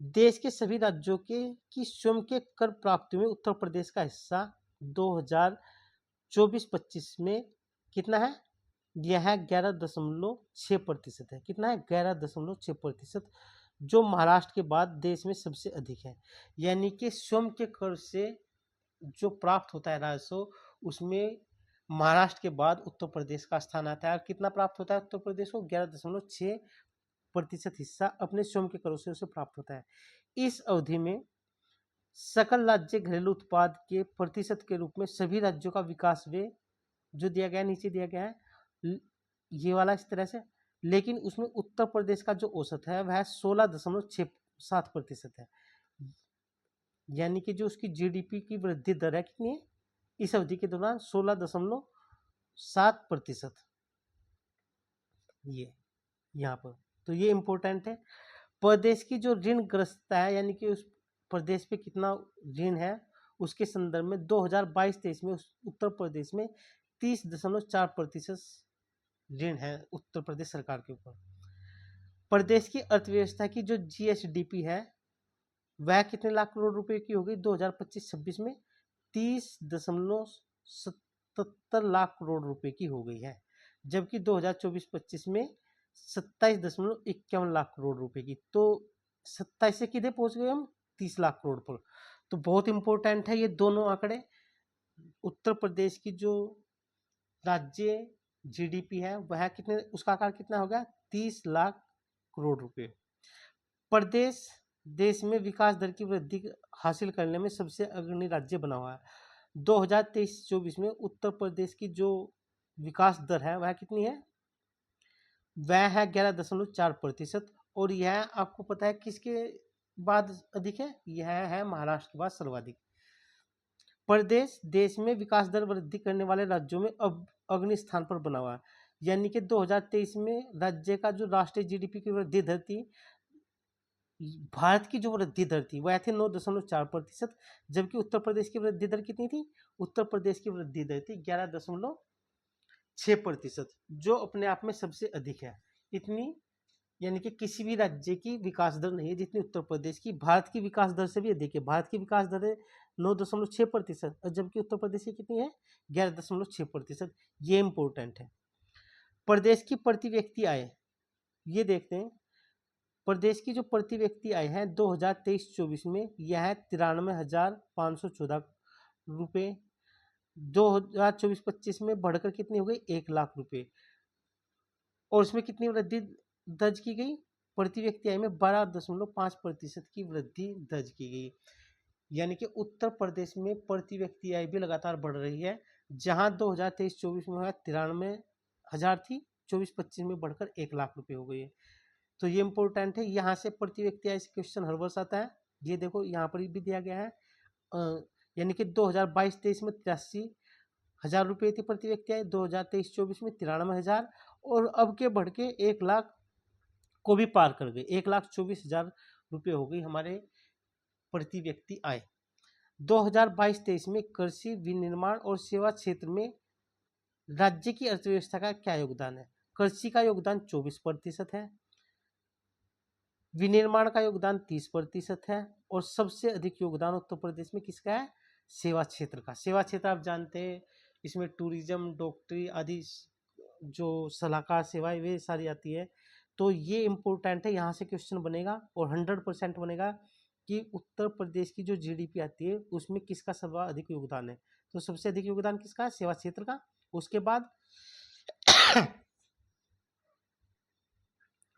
देश के सभी राज्यों के की स्वयं के कर प्राप्ति में उत्तर प्रदेश का हिस्सा 2024-25 में कितना है? यह 11.6% है। कितना है? 11.6%, जो महाराष्ट्र के बाद देश में सबसे अधिक है। यानी कि स्वयं के कर से जो प्राप्त होता है राजस्व, उसमें महाराष्ट्र के बाद उत्तर प्रदेश का स्थान आता है। और कितना प्राप्त होता है उत्तर प्रदेश को? 11.6% हिस्सा अपने स्वयं के करों से उसे प्राप्त होता है। इस अवधि में सकल राज्य घरेलू उत्पाद के प्रतिशत के रूप में सभी राज्यों का विकास व्यय जो दिया गया है, नीचे दिया गया है ये वाला इस तरह से, लेकिन उसमें उत्तर प्रदेश का जो औसत है वह 16.67% है। यानी कि जो उसकी जीडीपी की वृद्धि दर है कितनी है इस अवधि के दौरान? 16.7%। ये यहाँ पर तो ये इंपॉर्टेंट है। प्रदेश की जो ऋण ग्रस्तता है, यानी कि उस प्रदेश पे कितना ऋण है, उसके संदर्भ में 2022-23 में उत्तर प्रदेश में 30.4% ऋण है उत्तर प्रदेश सरकार के ऊपर। प्रदेश की अर्थव्यवस्था की जो जीएसडीपी है वह कितने लाख करोड़ रुपए की होगी 2025-26 में? 30.77 लाख करोड़ रुपए की हो गई है, जबकि 2024-25 में 27.51 लाख करोड़ रुपए की। तो 27 से किधर पहुंच गए हम? 30 लाख करोड़ पर। तो बहुत इंपॉर्टेंट है ये दोनों आंकड़े। उत्तर प्रदेश की जो राज्य जीडीपी है वह कितने, उसका आकार कितना होगा? 30 लाख करोड़ रुपए। प्रदेश देश में विकास दर की वृद्धि हासिल करने में सबसे अग्रणी राज्य बना हुआ है। 2023-24 में उत्तर प्रदेश की जो विकास दर है वह कितनी है? वह है 11.4%। और यह आपको पता है किसके बाद अधिक है? यह है महाराष्ट्र के बाद सर्वाधिक। प्रदेश देश में विकास दर वृद्धि करने वाले राज्यों में अब अग्रणी स्थान पर बना हुआ है। यानी कि 2023 में राज्य का जो राष्ट्रीय जीडीपी की वृद्धि दर थी, भारत की जो वृद्धि दर थी वह थी 9.4%, जबकि उत्तर प्रदेश की वृद्धि दर कितनी थी? उत्तर प्रदेश की वृद्धि दर थी 11.6%, जो अपने आप में सबसे अधिक है। इतनी यानी कि किसी भी राज्य की विकास दर नहीं है जितनी उत्तर प्रदेश की। भारत की विकास दर से भी अधिक है। भारत की विकास दर है 9.6%, जबकि उत्तर प्रदेश की कितनी है? 11.6%। ये इंपॉर्टेंट है। प्रदेश की प्रति व्यक्ति आय, ये देखते हैं। प्रदेश की जो प्रति व्यक्ति आय है 2023-24 में यह है 93,514 रुपये। 2024-25 में बढ़कर कितनी हो गई? 1,00,000 रुपये। और इसमें कितनी वृद्धि दर्ज की गई? प्रति व्यक्ति आय में 12.5% की वृद्धि दर्ज की गई। यानी कि उत्तर प्रदेश में प्रति व्यक्ति आय भी लगातार बढ़ रही है। जहां 2023-24 में 93,000 थी, 24-25 में बढ़कर 1,00,000 रुपये हो गई है। तो ये इंपॉर्टेंट है। यहाँ से प्रति व्यक्ति आय से क्वेश्चन हर वर्ष आता है। ये देखो यहाँ पर भी दिया गया है। यानी कि 2022-23 में 83,000 रुपये थी प्रति व्यक्ति आय, 2023-24 में 93,000, और अब के बढ़ के 1,00,000 को भी पार कर गए। 1,24,000 रुपये हो गई हमारे प्रति व्यक्ति आय। 2022-23 में कृषि, विनिर्माण और सेवा क्षेत्र में राज्य की अर्थव्यवस्था का क्या योगदान है? कृषि का योगदान 24% है, विनिर्माण का योगदान 30% है, और सबसे अधिक योगदान उत्तर प्रदेश में किसका है? सेवा क्षेत्र का। सेवा क्षेत्र आप जानते हैं, इसमें टूरिज्म, डॉक्टरी आदि जो सलाहकार सेवाएं वे सारी आती है। तो ये इम्पोर्टेंट है, यहाँ से क्वेश्चन बनेगा और 100% बनेगा कि उत्तर प्रदेश की जो जीडीपी आती है उसमें किसका सर्वाधिक योगदान है। तो सबसे अधिक योगदान किसका है? सेवा क्षेत्र का। उसके बाद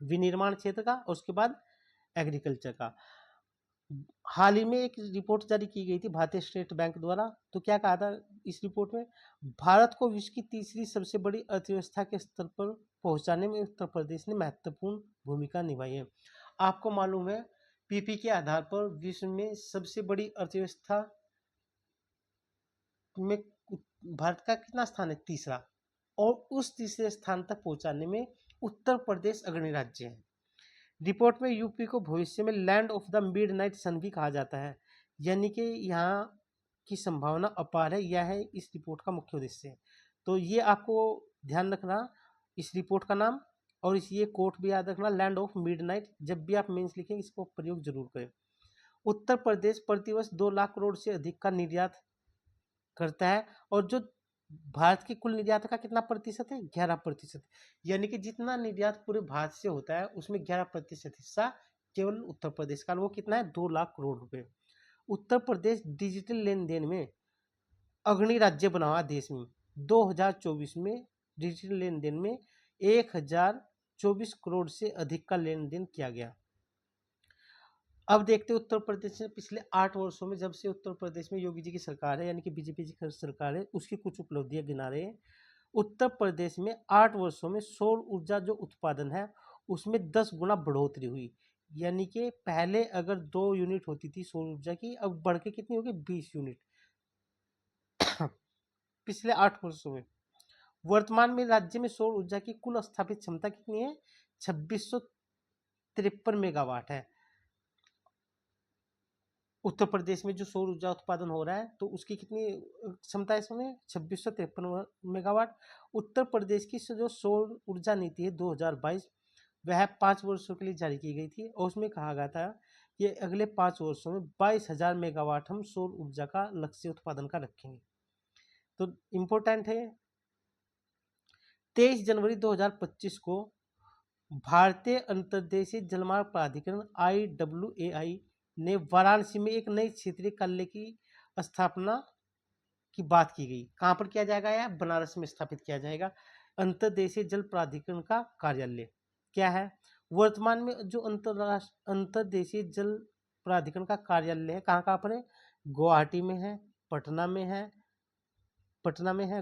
विनिर्माण क्षेत्र का, और उसके बाद एग्रीकल्चर का। हाल ही में एक रिपोर्ट जारी की गई थी भारतीय स्टेट बैंक द्वारा। तो क्या कहा था इस रिपोर्ट में? भारत को विश्व की तीसरी सबसे बड़ी अर्थव्यवस्था के स्तर पर पहुंचाने में उत्तर प्रदेश ने महत्वपूर्ण भूमिका निभाई है। आपको मालूम है पीपी के आधार पर विश्व में सबसे बड़ी अर्थव्यवस्था में भारत का कितना स्थान है? तीसरा। और उस तीसरे स्थान तक पहुंचाने में उत्तर प्रदेश अग्रणी राज्य है। रिपोर्ट में यूपी को भविष्य में लैंड ऑफ द मिडनाइट सन भी कहा जाता है। यानी कि यहाँ की संभावना अपार है। यह है इस रिपोर्ट का मुख्य उद्देश्य। तो ये आपको ध्यान रखना, इस रिपोर्ट का नाम, और इस ये कोट भी याद रखना, लैंड ऑफ मिडनाइट। जब भी आप मेंस लिखें इसको प्रयोग जरूर करें। उत्तर प्रदेश प्रतिवर्ष 2,00,000 करोड़ से अधिक का निर्यात करता है, और जो भारत की कुल निर्यात का कितना प्रतिशत है? 11%। यानी कि जितना निर्यात पूरे भारत से होता है उसमें 11% हिस्सा केवल उत्तर प्रदेश का। वो कितना है? 2,00,000 करोड़ रुपए। उत्तर प्रदेश डिजिटल लेन देन में अग्रणी राज्य बना हुआ देश में। 2024 में डिजिटल लेन देन में 1,024 करोड़ से अधिक का लेन देन किया गया। अब देखते हैं उत्तर प्रदेश में पिछले 8 वर्षों में, जब से उत्तर प्रदेश में योगी जी की सरकार है, यानी कि बीजेपी की सरकार है, उसकी कुछ उपलब्धियां गिना रहे हैं। उत्तर प्रदेश में 8 वर्षों में सौर ऊर्जा जो उत्पादन है उसमें 10 गुना बढ़ोतरी हुई। यानी कि पहले अगर 2 यूनिट होती थी सौर ऊर्जा की, अब बढ़ के कितनी होगी? 20 यूनिट पिछले 8 वर्षों में। वर्तमान में राज्य में सौर ऊर्जा की कुल स्थापित क्षमता कितनी है? 2653 मेगावाट है। उत्तर प्रदेश में जो सौर ऊर्जा उत्पादन हो रहा है तो उसकी कितनी क्षमता है इसमें? 2653 मेगावाट। उत्तर प्रदेश की जो सौर ऊर्जा नीति है 2022, वह 5 वर्षों के लिए जारी की गई थी, और उसमें कहा गया था कि अगले 5 वर्षों में 22,000 मेगावाट हम सौर ऊर्जा का लक्ष्य उत्पादन का रखेंगे। तो इम्पोर्टेंट है। 23 जनवरी 2025 को भारतीय अंतर्देशीय जलमार्ग प्राधिकरण IWAI ने वाराणसी में एक नई क्षेत्रीय कार्यालय की स्थापना की बात की गई। कहाँ पर किया जाएगा? यह बनारस में स्थापित किया जाएगा। अंतर्देशीय जल प्राधिकरण का कार्यालय क्या है? वर्तमान में जो अंतर्देशीय जल प्राधिकरण का कार्यालय है, कहाँ कहाँ पर है, गुवाहाटी में है, पटना में है,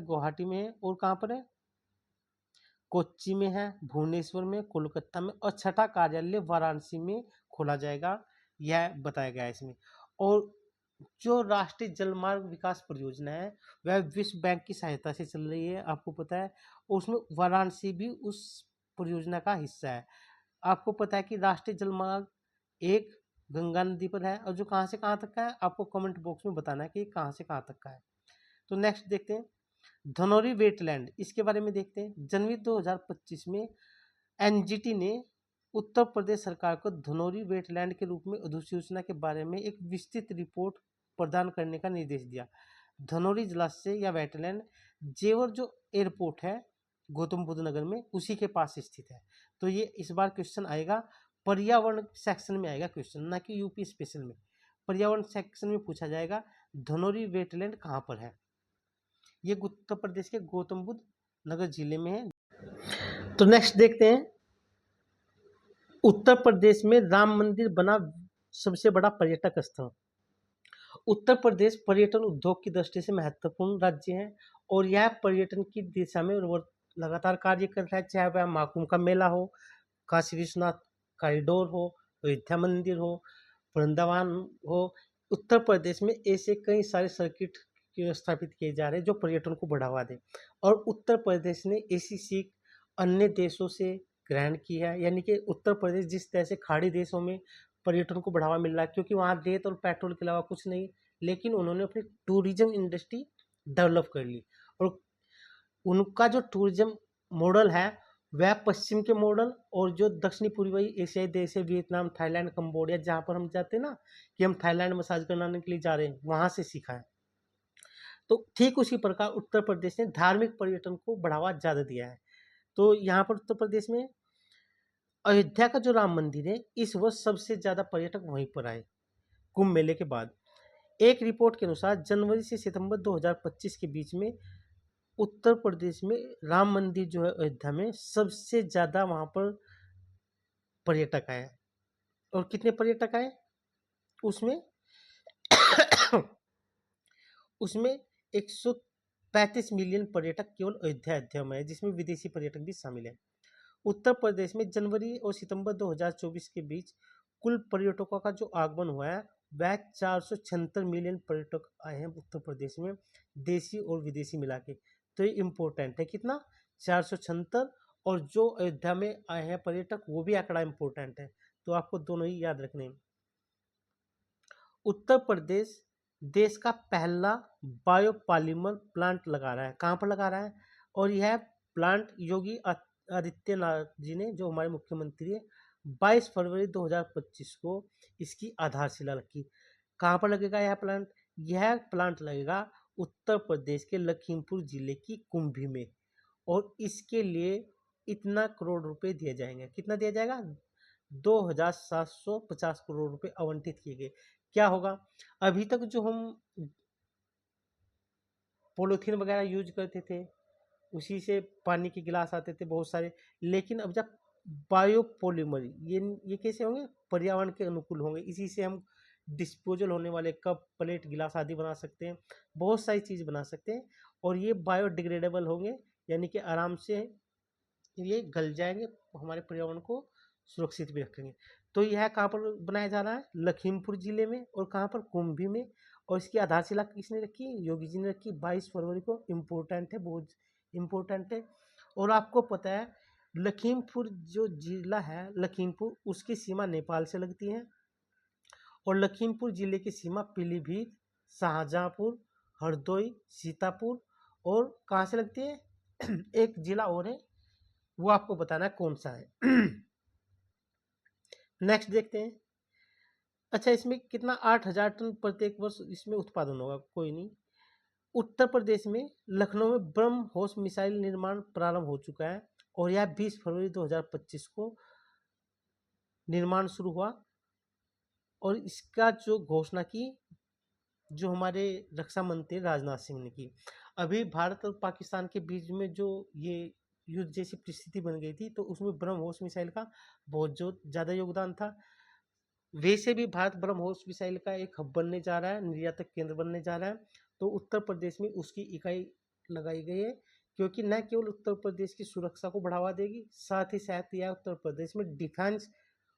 गुवाहाटी में है, और कहाँ पर है, कोच्चि में है, भुवनेश्वर में, कोलकाता में, और छठा कार्यालय वाराणसी में खोला जाएगा, यह बताया गया है इसमें। और जो राष्ट्रीय जलमार्ग विकास परियोजना है वह विश्व बैंक की सहायता से चल रही है, आपको पता है, और उसमें वाराणसी भी उस परियोजना का हिस्सा है। आपको पता है कि राष्ट्रीय जलमार्ग एक गंगा नदी पर है, और जो कहाँ से कहाँ तक का है आपको कमेंट बॉक्स में बताना है कि कहाँ से कहाँ तक का है। तो नेक्स्ट देखते हैं धनौरी वेटलैंड, इसके बारे में देखते हैं। जनवरी 2025 में एनजीटी ने उत्तर प्रदेश सरकार को धनौरी वेटलैंड के रूप में अधिसूचना के बारे में एक विस्तृत रिपोर्ट प्रदान करने का निर्देश दिया। धनौरी जलाशय या वेटलैंड जेवर जो एयरपोर्ट है गौतम बुद्ध नगर में उसी के पास स्थित है। तो ये इस बार क्वेश्चन आएगा पर्यावरण सेक्शन में आएगा क्वेश्चन, ना कि यूपी स्पेशल में। पर्यावरण सेक्शन में पूछा जाएगा धनौरी वेटलैंड कहाँ पर है। ये उत्तर प्रदेश के गौतम बुद्ध नगर जिले में है। तो नेक्स्ट देखते हैं उत्तर प्रदेश में राम मंदिर बना सबसे बड़ा पर्यटक स्थल। उत्तर प्रदेश पर्यटन उद्योग की दृष्टि से महत्वपूर्ण राज्य है और यह पर्यटन की दिशा में लगातार कार्य कर रहा है, चाहे वह महाकुंभ का मेला हो, काशी विश्वनाथ कॉरिडोर हो, अयोध्या मंदिर हो, वृंदावन हो। उत्तर प्रदेश में ऐसे कई सारे सर्किट स्थापित किए जा रहे हैं जो पर्यटन को बढ़ावा दे, और उत्तर प्रदेश ने ऐसी सीख अन्य देशों से ग्रहण की है। यानी कि उत्तर प्रदेश जिस तरह से खाड़ी देशों में पर्यटन को बढ़ावा मिल रहा है, क्योंकि वहाँ रेत और पेट्रोल के अलावा कुछ नहीं, लेकिन उन्होंने अपनी टूरिज्म इंडस्ट्री डेवलप कर ली, और उनका जो टूरिज्म मॉडल है वह पश्चिम के मॉडल और जो दक्षिणी पूर्वी एशियाई देश है वियतनाम, थाईलैंड, कंबोडिया, जहाँ पर हम जाते हैं ना कि हम थाईलैंड मसाज कराने के लिए जा रहे हैं, वहाँ से सीखा है। तो ठीक उसी प्रकार उत्तर प्रदेश ने धार्मिक पर्यटन को बढ़ावा ज़्यादा दिया है। तो यहाँ पर उत्तर प्रदेश में अयोध्या का जो राम मंदिर है इस वर्ष सबसे ज़्यादा पर्यटक वहीं पर आए कुंभ मेले के बाद। एक रिपोर्ट के अनुसार जनवरी से सितंबर 2025 के बीच में उत्तर प्रदेश में राम मंदिर जो है अयोध्या में सबसे ज़्यादा वहाँ पर पर्यटक आए। और कितने पर्यटक आए उसमें उसमें 135 मिलियन पर्यटक केवल अयोध्या में है, जिसमें विदेशी पर्यटक भी शामिल है। उत्तर प्रदेश में जनवरी और सितंबर 2024 के बीच कुल पर्यटकों का जो आगमन हुआ है वह 476 मिलियन पर्यटक आए हैं उत्तर प्रदेश में, देशी और विदेशी मिला के। तो ये इम्पोर्टेंट है, कितना 476, और जो अयोध्या में आए हैं पर्यटक वो भी आंकड़ा इम्पोर्टेंट है, तो आपको दोनों ही याद रखने हैं। उत्तर प्रदेश देश का पहला बायोपॉलीमर प्लांट लगा रहा है, कहाँ पर लगा रहा है, और यह प्लांट योगी आदित्यनाथ जी ने, जो हमारे मुख्यमंत्री है, 22 फरवरी 2025 को इसकी आधारशिला रखी। कहाँ पर लगेगा यह प्लांट? यह प्लांट लगेगा उत्तर प्रदेश के लखीमपुर जिले की कुंभी में, और इसके लिए इतना करोड़ रुपए दिए जाएंगे। कितना दिया जाएगा? 2750 करोड़ रुपए आवंटित किए गए। क्या होगा, अभी तक जो हम पॉलीथीन वगैरह यूज करते थे उसी से पानी के गिलास आते थे बहुत सारे, लेकिन अब जब बायोपॉलीमर ये कैसे होंगे? पर्यावरण के अनुकूल होंगे। इसी से हम डिस्पोजल होने वाले कप, प्लेट, गिलास आदि बना सकते हैं, बहुत सारी चीज़ बना सकते हैं, और ये बायोडिग्रेडेबल होंगे, यानी कि आराम से ये गल जाएंगे, हमारे पर्यावरण को सुरक्षित भी रखेंगे। तो यह कहाँ पर बनाया जा रहा है? लखीमपुर जिले में, और कहाँ पर? कुंभी में। और इसकी आधारशिला किसने रखी? योगी जी ने रखी, 22 फरवरी को। इम्पोर्टेंट है, बहुत इम्पोर्टेंट है। और आपको पता है लखीमपुर जो जिला है लखीमपुर, उसकी सीमा नेपाल से लगती है, और लखीमपुर जिले की सीमा पीलीभीत, शाहजहाँपुर, हरदोई, सीतापुर और कहाँ से लगती है? एक जिला और है, वो आपको बताना है कौन सा है। नेक्स्ट देखते हैं। अच्छा, इसमें कितना? 8,000 टन प्रत्येक वर्ष इसमें उत्पादन होगा, कोई नहीं। उत्तर प्रदेश में लखनऊ में ब्रह्मोस मिसाइल निर्माण प्रारंभ हो चुका है, और यह 20 फरवरी 2025 को निर्माण शुरू हुआ, और इसका जो घोषणा की जो हमारे रक्षा मंत्री राजनाथ सिंह ने की। अभी भारत और पाकिस्तान के बीच में जो ये युद्ध जैसी परिस्थिति बन गई थी, तो उसमें ब्रह्मोस मिसाइल का बहुत जो ज़्यादा योगदान था। वैसे भी भारत ब्रह्मोस मिसाइल का एक हब बनने जा रहा है, निर्यातक केंद्र बनने जा रहा है। तो उत्तर प्रदेश में उसकी इकाई लगाई गई है, क्योंकि न केवल उत्तर प्रदेश की सुरक्षा को बढ़ावा देगी, साथ ही साथ यह उत्तर प्रदेश में डिफेंस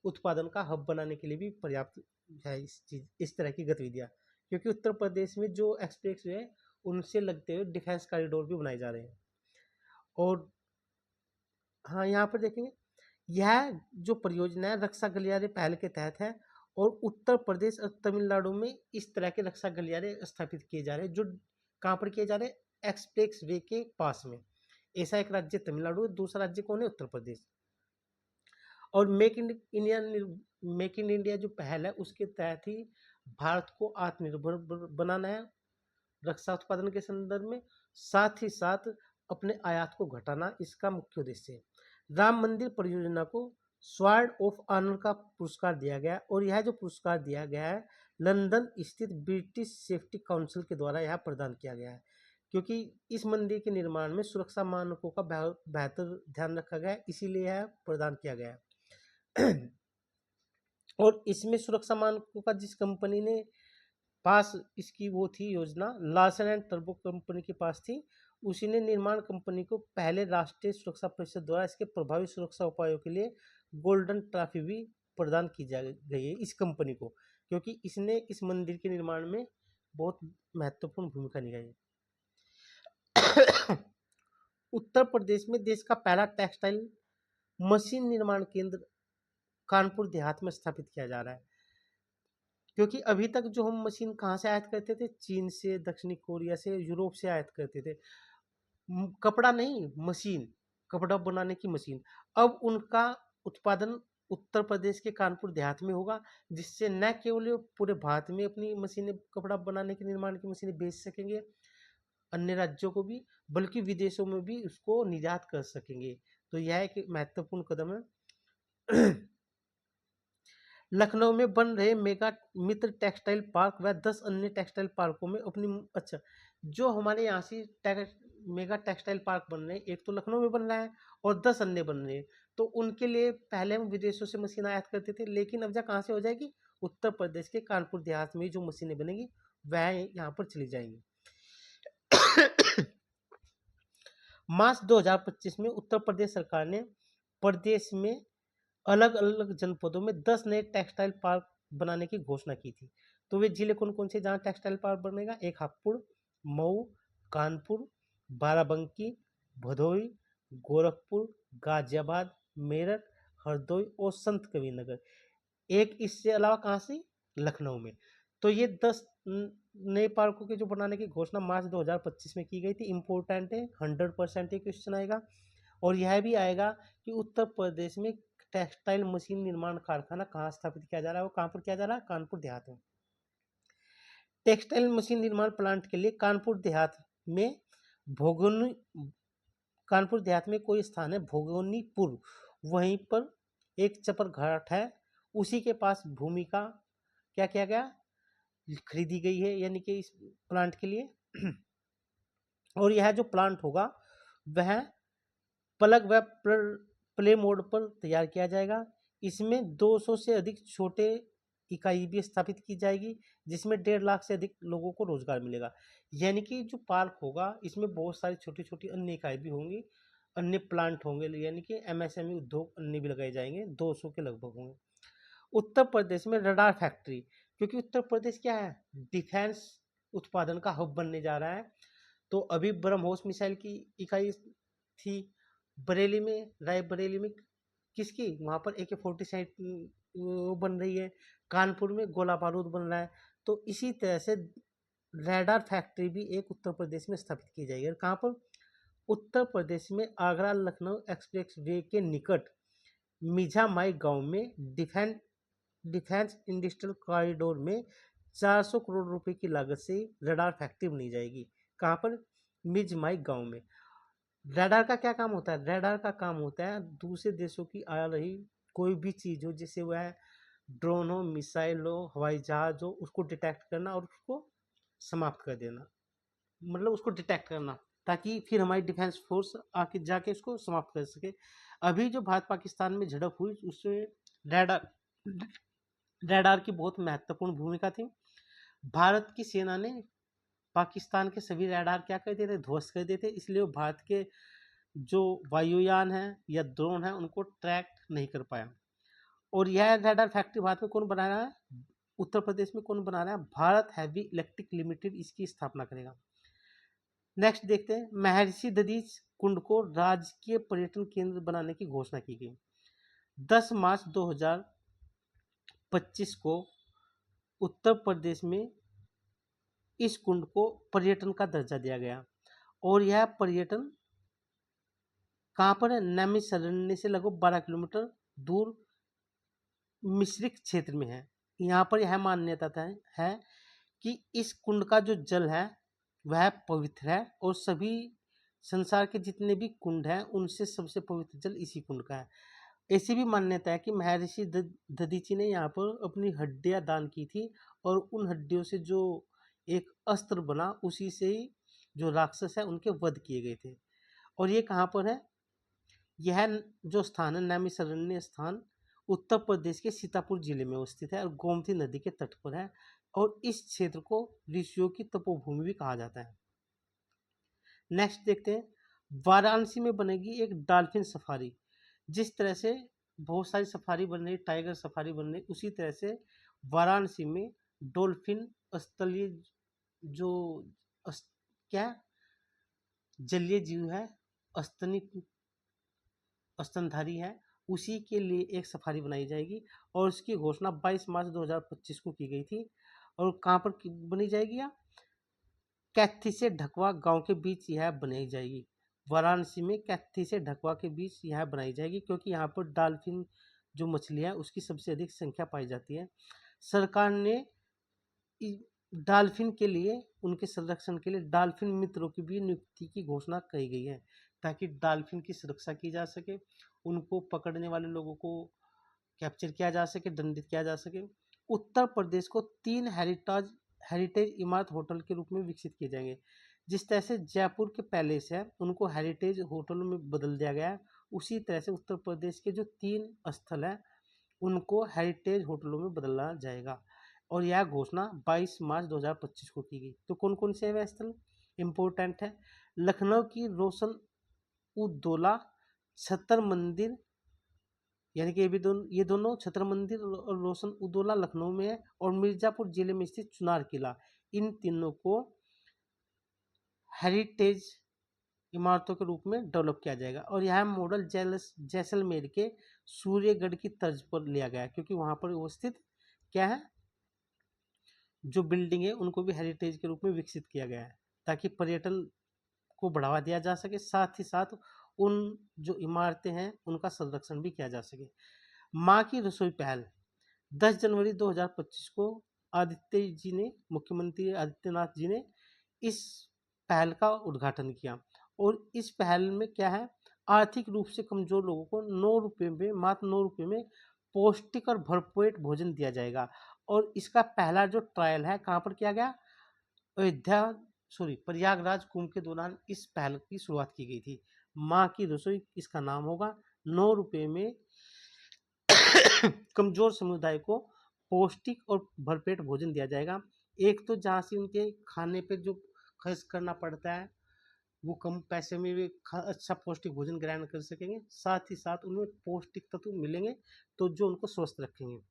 उत्पादन का हब बनाने के लिए भी पर्याप्त है इस तरह की गतिविधियां, क्योंकि उत्तर प्रदेश में जो एक्सप्रेस वे है उनसे लगते हुए डिफेंस कॉरिडोर भी बनाए जा रहे हैं। और हाँ, यहाँ पर देखेंगे, यह जो परियोजना है रक्षा गलियारे पहल के तहत है, और उत्तर प्रदेश और तमिलनाडु में इस तरह के रक्षा गलियारे स्थापित किए जा रहे हैं, जो कहाँ पर किए जा रहे हैं, एक्सप्रेस वे के पास में। ऐसा एक राज्य तमिलनाडु है, दूसरा राज्य कौन है, उत्तर प्रदेश। और मेक इन इंडिया जो पहल है उसके तहत ही भारत को आत्मनिर्भर बनाना है रक्षा उत्पादन के संदर्भ में, साथ ही साथ अपने आयात को घटाना इसका मुख्य उद्देश्य है। राम मंदिर परियोजना को स्वॉर्ड ऑफ ऑनर का पुरस्कार दिया गया, और यह जो पुरस्कार दिया गया है लंदन स्थित ब्रिटिश सेफ्टी काउंसिल के द्वारा यह प्रदान किया गया है, क्योंकि इस मंदिर के निर्माण में सुरक्षा मानकों का बेहतर ध्यान रखा गया है, इसीलिए यह प्रदान किया गया है। और इसमें सुरक्षा मानकों का जिस कंपनी ने पास इसकी वो थी योजना, लार्सन एंड टर्बो कंपनी के पास थी, उसी ने निर्माण कंपनी को पहले राष्ट्रीय सुरक्षा परिषद द्वारा इसके प्रभावी सुरक्षा उपायों के लिए गोल्डन ट्रॉफी भी प्रदान की जा गई है इस कंपनी को, क्योंकि इसने इस मंदिर के निर्माण में बहुत महत्वपूर्ण भूमिका निभाई है। उत्तर प्रदेश में देश का पहला टेक्सटाइल मशीन निर्माण केंद्र कानपुर देहात में स्थापित किया जा रहा है, क्योंकि अभी तक जो हम मशीन कहाँ से आयात करते थे, चीन से, दक्षिणी कोरिया से, यूरोप से आयात करते थे, कपड़ा नहीं, मशीन, कपड़ा बनाने की मशीन। अब उनका उत्पादन उत्तर प्रदेश के कानपुर देहात में होगा, जिससे न केवल पूरे भारत में अपनी मशीनें, कपड़ा बनाने के निर्माण की मशीनें बेच सकेंगे अन्य राज्यों को भी, बल्कि विदेशों में भी उसको निर्यात कर सकेंगे। तो यह एक महत्वपूर्ण कदम है। लखनऊ में बन रहे मेगा मित्र टेक्सटाइल पार्क व 10 अन्य टेक्सटाइल पार्कों में अपनी अच्छा, जो हमारे यहाँ से मेगा टेक्सटाइल पार्क बन रहे हैं, एक तो लखनऊ में बन रहा है और 10 अन्य बन रहे हैं, तो उनके लिए पहले हम विदेशों से मशीन आयात करते थे, लेकिन अब कहाँ से हो जाएगी, उत्तर प्रदेश के कानपुर देहात में जो मशीनें बनेगी वह यहाँ पर चली जाएंगी। मार्च 2025 में उत्तर प्रदेश सरकार ने प्रदेश में अलग अलग जनपदों में 10 नए टेक्सटाइल पार्क बनाने की घोषणा की थी। तो वे जिले कौन कौन से जहाँ टेक्सटाइल पार्क बनेगा, एक हापुड़, मऊ, कानपुर, बाराबंकी, भदोई, गोरखपुर, गाजियाबाद, मेरठ, हरदोई और संत कबीरनगर। एक इससे अलावा कहाँ से, लखनऊ में। तो ये 10 नए पार्कों के जो बनाने की घोषणा मार्च 2025 में की गई थी। इम्पोर्टेंट है, 100% ये क्वेश्चन आएगा। और यह भी आएगा कि उत्तर प्रदेश में टेक्सटाइल मशीन निर्माण कारखाना कहाँ स्थापित किया जा रहा है, वो कहाँ पर किया जा रहा है, कानपुर देहात में। टेक्सटाइल मशीन निर्माण प्लांट के लिए कानपुर देहात में भोगोनी, कानपुर देहात में कोई स्थान है भोगोनीपुर, वहीं पर एक चपर घाट है, उसी के पास भूमि का क्या किया गया, खरीदी गई है, यानी कि इस प्लांट के लिए। और यह जो प्लांट होगा वह प्लग व प्ले मोड पर तैयार किया जाएगा। इसमें 200 से अधिक छोटे इकाई भी स्थापित की जाएगी, जिसमें 1.5 लाख से अधिक लोगों को रोजगार मिलेगा। यानी कि जो पार्क होगा इसमें बहुत सारी छोटी छोटी अन्य इकाई भी होंगी, अन्य प्लांट होंगे, यानी कि एमएसएमई उद्योग अन्य भी लगाए जाएंगे, 200 के लगभग होंगे। उत्तर प्रदेश में रडार फैक्ट्री, क्योंकि उत्तर प्रदेश क्या है, डिफेंस उत्पादन का हब बनने जा रहा है। तो अभी ब्रह्मोस मिसाइल की इकाई थी बरेली में, रायबरेली में, किसकी, वहाँ पर AK-47 बन रही है, कानपुर में गोला बारूद बन रहा है। तो इसी तरह से रडार फैक्ट्री भी एक उत्तर प्रदेश में स्थापित की जाएगी। कहाँ पर, उत्तर प्रदेश में आगरा लखनऊ एक्सप्रेस वे के निकट मिझामाई गांव में डिफेंस इंडस्ट्रियल कॉरिडोर में 400 करोड़ रुपए की लागत से रडार फैक्ट्री बनी जाएगी। कहाँ पर, मिझमाई गांव में। रडार का क्या काम होता है, रडार का काम होता है दूसरे देशों की आ रही कोई भी चीज़ हो, जैसे वह ड्रोन हो, मिसाइल हो, हवाई जहाज हो, उसको डिटेक्ट करना और उसको समाप्त कर देना, मतलब उसको डिटेक्ट करना, ताकि फिर हमारी डिफेंस फोर्स आके जाके उसको समाप्त कर सके। अभी जो भारत पाकिस्तान में झड़प हुई उसमें रडार रडार की बहुत महत्वपूर्ण भूमिका थी। भारत की सेना ने पाकिस्तान के सभी रडार क्या कर दिए थे, ध्वस्त कर दिए थे, इसलिए वो भारत के जो वायुयान हैं या ड्रोन हैं उनको ट्रैक नहीं कर पाया। और यह रडार फैक्ट्री भारत में कौन बना रहा है, उत्तर प्रदेश में कौन बना रहा है, भारत हैवी इलेक्ट्रिक लिमिटेड इसकी स्थापना करेगा। नेक्स्ट देखते हैं, महर्षि दधीच कुंड को राजकीय पर्यटन केंद्र बनाने की घोषणा की गई। 10 मार्च 2025 को उत्तर प्रदेश में इस कुंड को पर्यटन का दर्जा दिया गया और यह पर्यटन कहाँ पर है, नैमिषारण्य से लगभग 12 किलोमीटर दूर मिश्रिक क्षेत्र में है। यहाँ पर यह मान्यता है कि इस कुंड का जो जल है वह पवित्र है और सभी संसार के जितने भी कुंड हैं उनसे सबसे पवित्र जल इसी कुंड का है। ऐसी भी मान्यता है कि महर्षि दधीची ने यहाँ पर अपनी हड्डियां दान की थी और उन हड्डियों से जो एक अस्त्र बना उसी से ही जो राक्षस है उनके वध किए गए थे। और ये कहाँ पर है, यह जो स्थान है नैमिषारण्य स्थान उत्तर प्रदेश के सीतापुर जिले में स्थित है और गोमती नदी के तट पर है और इस क्षेत्र को ऋषियों की तपोभूमि भी कहा जाता है। नेक्स्ट देखते हैं, वाराणसी में बनेगी एक डॉल्फिन सफारी। जिस तरह से बहुत सारी सफारी बन रही, टाइगर सफारी बन रही, उसी तरह से वाराणसी में डॉल्फिन स्थलीय जो क्या जलीय जीव है, स्तनी स्तनधारी है, उसी के लिए एक सफारी बनाई जाएगी और उसकी घोषणा 22 मार्च 2025 को की गई थी। और कहाँ पर बनी जाएगी, या कैथी से ढकवा गांव के बीच यह बनाई जाएगी। वाराणसी में कैथी से ढकवा के बीच यह बनाई जाएगी क्योंकि यहाँ पर डॉल्फिन जो मछली है उसकी सबसे अधिक संख्या पाई जाती है। सरकार ने डॉल्फिन के लिए, उनके संरक्षण के लिए डॉल्फिन मित्रों की भी नियुक्ति की घोषणा की गई है ताकि डॉल्फिन की सुरक्षा की जा सके, उनको पकड़ने वाले लोगों को कैप्चर किया जा सके, दंडित किया जा सके। उत्तर प्रदेश को 3 हेरिटेज इमारत होटल के रूप में विकसित किए जाएंगे। जिस तरह से जयपुर के पैलेस है उनको हेरिटेज होटल में बदल दिया गया है, उसी तरह से उत्तर प्रदेश के जो 3 स्थल हैं उनको हेरिटेज होटलों में बदला जाएगा और यह घोषणा 22 मार्च 2025 को की गई। तो कौन कौन से वह स्थल इम्पोर्टेंट है, लखनऊ की रोशन उद्दौला छतर मंदिर, यानी कि ये दोनों छतर मंदिर और रोशन उद्दौला लखनऊ में है और मिर्जापुर जिले में स्थित चुनार किला, इन तीनों को हेरिटेज इमारतों के रूप में डेवलप किया जाएगा। और यह मॉडल जैसलमेर के सूर्यगढ़ की तर्ज पर लिया गया है क्योंकि वहां पर उपस्थित क्या है, जो बिल्डिंग है उनको भी हेरिटेज के रूप में विकसित किया गया है ताकि पर्यटन को बढ़ावा दिया जा सके, साथ ही साथ उन जो इमारतें हैं उनका संरक्षण भी किया जा सके। माँ की रसोई पहल 10 जनवरी 2025 को आदित्य जी ने, मुख्यमंत्री आदित्यनाथ जी ने इस पहल का उद्घाटन किया और इस पहल में क्या है, आर्थिक रूप से कमजोर लोगों को 9 रुपये में, मात्र 9 रुपये में पौष्टिक और भरपेट भोजन दिया जाएगा। और इसका पहला जो ट्रायल है कहाँ पर किया गया, प्रयागराज कुंभ के दौरान इस पहल की शुरुआत की गई थी। माँ की रसोई इसका नाम होगा। 9 रुपये में कमजोर समुदाय को पौष्टिक और भरपेट भोजन दिया जाएगा। एक तो जहाँ से उनके खाने पे जो खर्च करना पड़ता है वो कम पैसे में भी अच्छा पौष्टिक भोजन ग्रहण कर सकेंगे, साथ ही साथ उनमें पौष्टिक तत्व मिलेंगे तो जो उनको स्वस्थ रखेंगे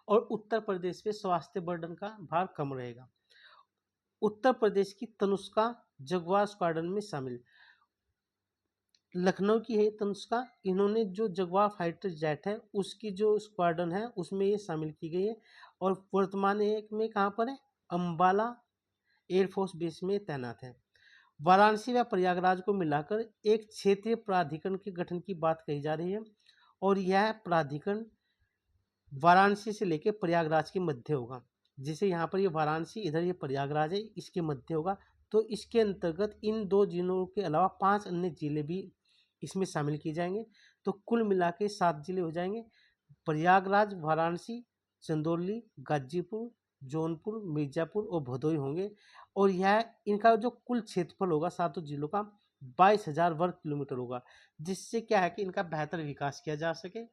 और उत्तर प्रदेश पे स्वास्थ्य बर्डन का भार कम रहेगा। उत्तर प्रदेश की तनुष्का जगुआर स्क्वाड्रन में शामिल, लखनऊ की है तनुष्का, इन्होंने जो जगुआर फाइटर जेट है उसकी जो स्क्वाड्रन है उसमें ये शामिल की गई है और वर्तमान एक में कहाँ पर है, अम्बाला एयरफोर्स बेस में तैनात है। वाराणसी व प्रयागराज को मिलाकर एक क्षेत्रीय प्राधिकरण के गठन की बात कही जा रही है और यह प्राधिकरण वाराणसी से लेकर प्रयागराज के मध्य होगा। जैसे यहाँ पर ये वाराणसी, इधर ये प्रयागराज है, इसके मध्य होगा। तो इसके अंतर्गत इन 2 जिलों के अलावा 5 अन्य जिले भी इसमें शामिल किए जाएंगे। तो कुल मिला के 7 जिले हो जाएंगे, प्रयागराज, वाराणसी, चंदौली, गाजीपुर, जौनपुर, मिर्जापुर और भदोही होंगे। और यह इनका जो कुल क्षेत्रफल होगा 7 जिलों का 22,000 वर्ग किलोमीटर होगा, जिससे क्या है कि इनका बेहतर विकास किया जा सके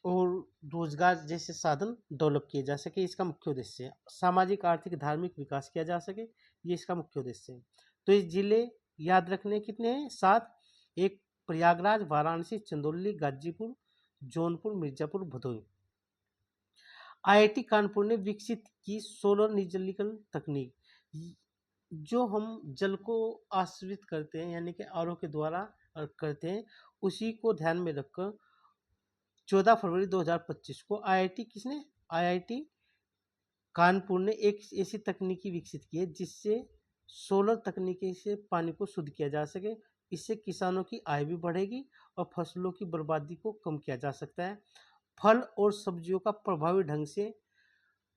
और रोजगार जैसे साधन डेवलप किए जा सके, इसका मुख्य उद्देश्य है। सामाजिक आर्थिक धार्मिक विकास किया जा सके, ये इसका मुख्य उद्देश्य है। तो ये जिले याद रखने कितने हैं? 7। एक प्रयागराज, वाराणसी, चंदौली, गाजीपुर, जौनपुर, मिर्जापुर, भदोही। आईआईटी कानपुर ने विकसित की सोलर निर्जलीकरण तकनीक। जो हम जल को आश्रित करते हैं यानी कि आरओ के द्वारा करते हैं, उसी को ध्यान में रखकर 14 फरवरी 2025 को आईआईटी कानपुर ने एक ऐसी तकनीकी विकसित की है जिससे सोलर तकनीकी से पानी को शुद्ध किया जा सके। इससे किसानों की आय भी बढ़ेगी और फसलों की बर्बादी को कम किया जा सकता है। फल और सब्जियों का प्रभावी ढंग से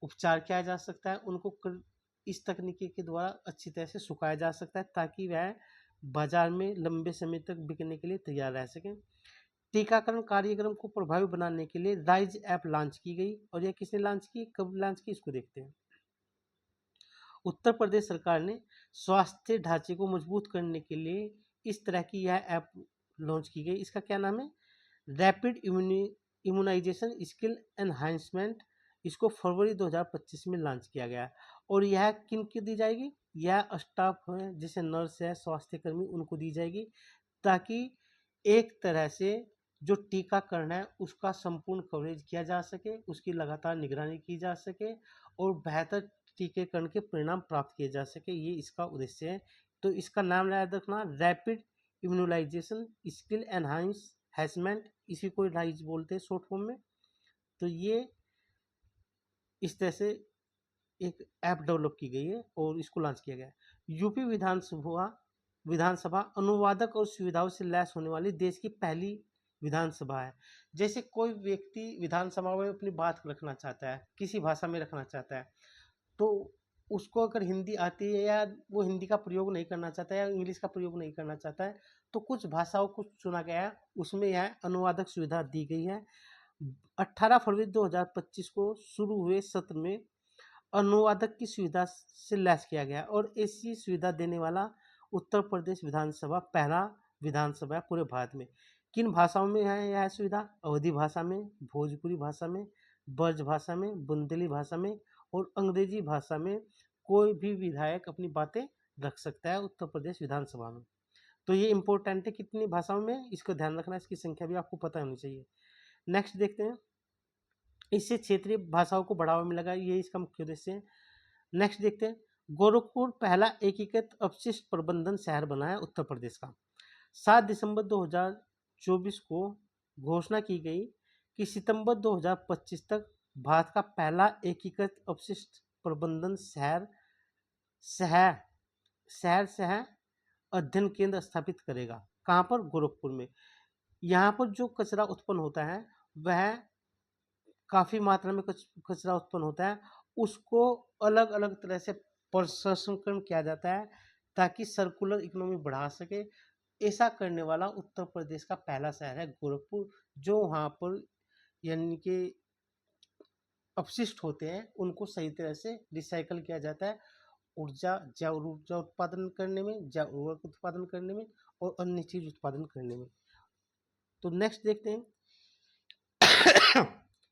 उपचार किया जा सकता है। उनको इस तकनीकी के द्वारा अच्छी तरह से सुखाया जा सकता है ताकि वह बाजार में लंबे समय तक बिकने के लिए तैयार रह सकें। टीकाकरण कार्यक्रम को प्रभावी बनाने के लिए राइज ऐप लॉन्च की गई, और यह किसने लॉन्च की, कब लॉन्च की, इसको देखते हैं। उत्तर प्रदेश सरकार ने स्वास्थ्य ढांचे को मजबूत करने के लिए इस तरह की यह ऐप लॉन्च की गई। इसका क्या नाम है? Rapid immunisation skill enhancement. इसको फरवरी 2025 में लॉन्च किया गया। और यह किन की दी जाएगी? यह स्टाफ है, जैसे नर्स है, स्वास्थ्यकर्मी, उनको दी जाएगी ताकि एक तरह से जो टीकाकरण है उसका संपूर्ण कवरेज किया जा सके, उसकी लगातार निगरानी की जा सके और बेहतर टीकाकरण के परिणाम प्राप्त किए जा सके। ये इसका उद्देश्य है। तो इसका नाम याद रखना, रैपिड इम्यूनाइजेशन स्किल एनहांसमेंट, इसी को राइज बोलते हैं शॉर्ट फॉर्म में। तो ये इस तरह से एक ऐप डेवलप की गई है और इसको लॉन्च किया गया है। यूपी विधानसभा अनुवादक और सुविधाओं से लैस होने वाली देश की पहली विधानसभा है। जैसे कोई व्यक्ति विधानसभा में अपनी बात रखना चाहता है, किसी भाषा में रखना चाहता है, तो उसको अगर हिंदी आती है या वो हिंदी का प्रयोग नहीं करना चाहता है या इंग्लिश का प्रयोग नहीं करना चाहता है, तो कुछ भाषाओं को चुना गया है, उसमें यह अनुवादक सुविधा दी गई है। 18 फरवरी 2025 को शुरू हुए सत्र में अनुवादक की सुविधा से लैस किया गया और ऐसी सुविधा देने वाला उत्तर प्रदेश विधानसभा पहला विधानसभा है पूरे भारत में। किन भाषाओं में है यह सुविधा? अवधी भाषा में, भोजपुरी भाषा में, ब्रज भाषा में, बुंदेली भाषा में और अंग्रेजी भाषा में कोई भी विधायक अपनी बातें रख सकता है उत्तर प्रदेश विधानसभा में। तो ये इंपॉर्टेंट है कितनी भाषाओं में, इसको ध्यान रखना, इसकी संख्या भी आपको पता होनी चाहिए। नेक्स्ट देखते हैं। इससे क्षेत्रीय भाषाओं को बढ़ावा मिलेगा, ये इसका मुख्य उद्देश्य है। नेक्स्ट देखते हैं। गोरखपुर पहला एकीकृत अपशिष्ट प्रबंधन शहर बना है उत्तर प्रदेश का। 7 दिसंबर 2024 को घोषणा की गई कि सितंबर 2025 तक भारत का पहला एकीकृत अपशिष्ट प्रबंधन शहर अध्ययन केंद्र स्थापित करेगा। कहाँ पर? गोरखपुर में। यहाँ पर जो कचरा उत्पन्न होता है वह काफ़ी मात्रा में कचरा उत्पन्न होता है, उसको अलग अलग तरह से प्रसंस्करण किया जाता है ताकि सर्कुलर इकोनॉमी बढ़ा सके। ऐसा करने वाला उत्तर प्रदेश का पहला शहर है गोरखपुर, जो वहाँ पर यानी कि अपशिष्ट होते हैं उनको सही तरह से रिसाइकल किया जाता है जैव ऊर्जा उत्पादन करने में, जैव उर्वरक उत्पादन करने में और अन्य चीज उत्पादन करने में। तो नेक्स्ट देखते हैं।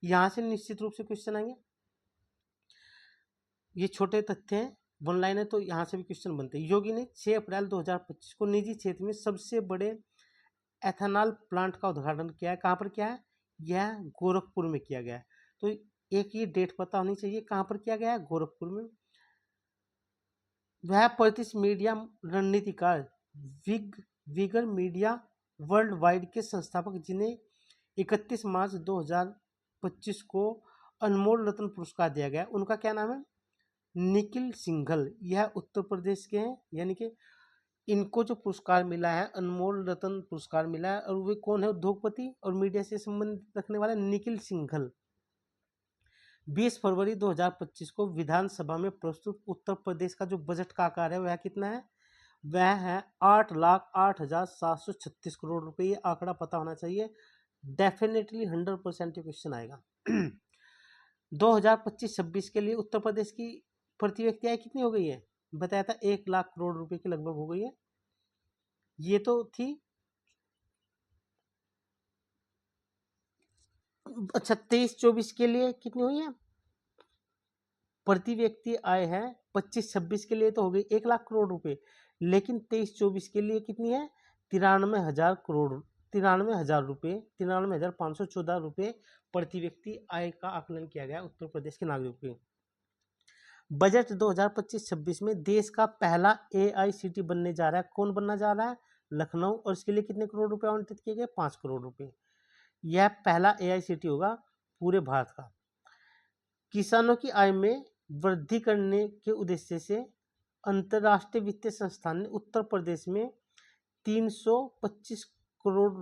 यहाँ से निश्चित रूप से क्वेश्चन आएंगे। ये छोटे तथ्य हैं, वन लाइन है, तो यहाँ से भी क्वेश्चन बनते हैं। योगी ने 6 अप्रैल 2025 को निजी क्षेत्र में सबसे बड़े एथेनॉल प्लांट का उद्घाटन किया है। कहाँ पर किया है? यह गोरखपुर में किया गया है। तो एक ये डेट पता होनी चाहिए, कहाँ पर किया गया है? गोरखपुर में। वह प्रतिष्ठित मीडिया रणनीतिकार विगर मीडिया वर्ल्ड वाइड के संस्थापक, जिन्हें 31 मार्च 2025 को अनमोल रत्न पुरस्कार दिया गया, उनका क्या नाम है? निखिल सिंघल। यह उत्तर प्रदेश के हैं, यानी कि इनको जो पुरस्कार मिला है, अनमोल रत्न पुरस्कार मिला है, और वे कौन है? उद्योगपति और मीडिया से संबंध रखने वाले निखिल सिंघल। 20 फरवरी 2025 को विधानसभा में प्रस्तुत उत्तर प्रदेश का जो बजट का आकार है वह कितना है? वह है 8,08,736 करोड़ रुपए। ये आंकड़ा पता होना चाहिए, डेफिनेटली 100% क्वेश्चन आएगा। 2025-26 के लिए उत्तर प्रदेश की प्रति व्यक्ति आय कितनी हो गई है? बताया था 1 लाख करोड़ रुपए के लगभग हो गई है। ये तो थी अच्छा 23-24 के लिए कितनी हुई है, प्रति व्यक्ति आय है 25-26 के लिए तो हो गई 1 लाख करोड़ रुपए, लेकिन 23-24 के लिए कितनी है 93,000 करोड़, 93,000 रुपये, 93,514 रुपये प्रति व्यक्ति आय का आकलन किया गया उत्तर प्रदेश के नागरिकों के। बजट 2025-26 में देश का पहला AICT बनने जा रहा है, कौन बनना जा रहा है, लखनऊ, और इसके लिए कितने करोड़ रुपए आवंटित किए गए, 5 करोड़ रुपए। यह पहला AICT होगा पूरे भारत का। किसानों की आय में वृद्धि करने के उद्देश्य से अंतर्राष्ट्रीय वित्तीय संस्थान ने उत्तर प्रदेश में 325 करोड़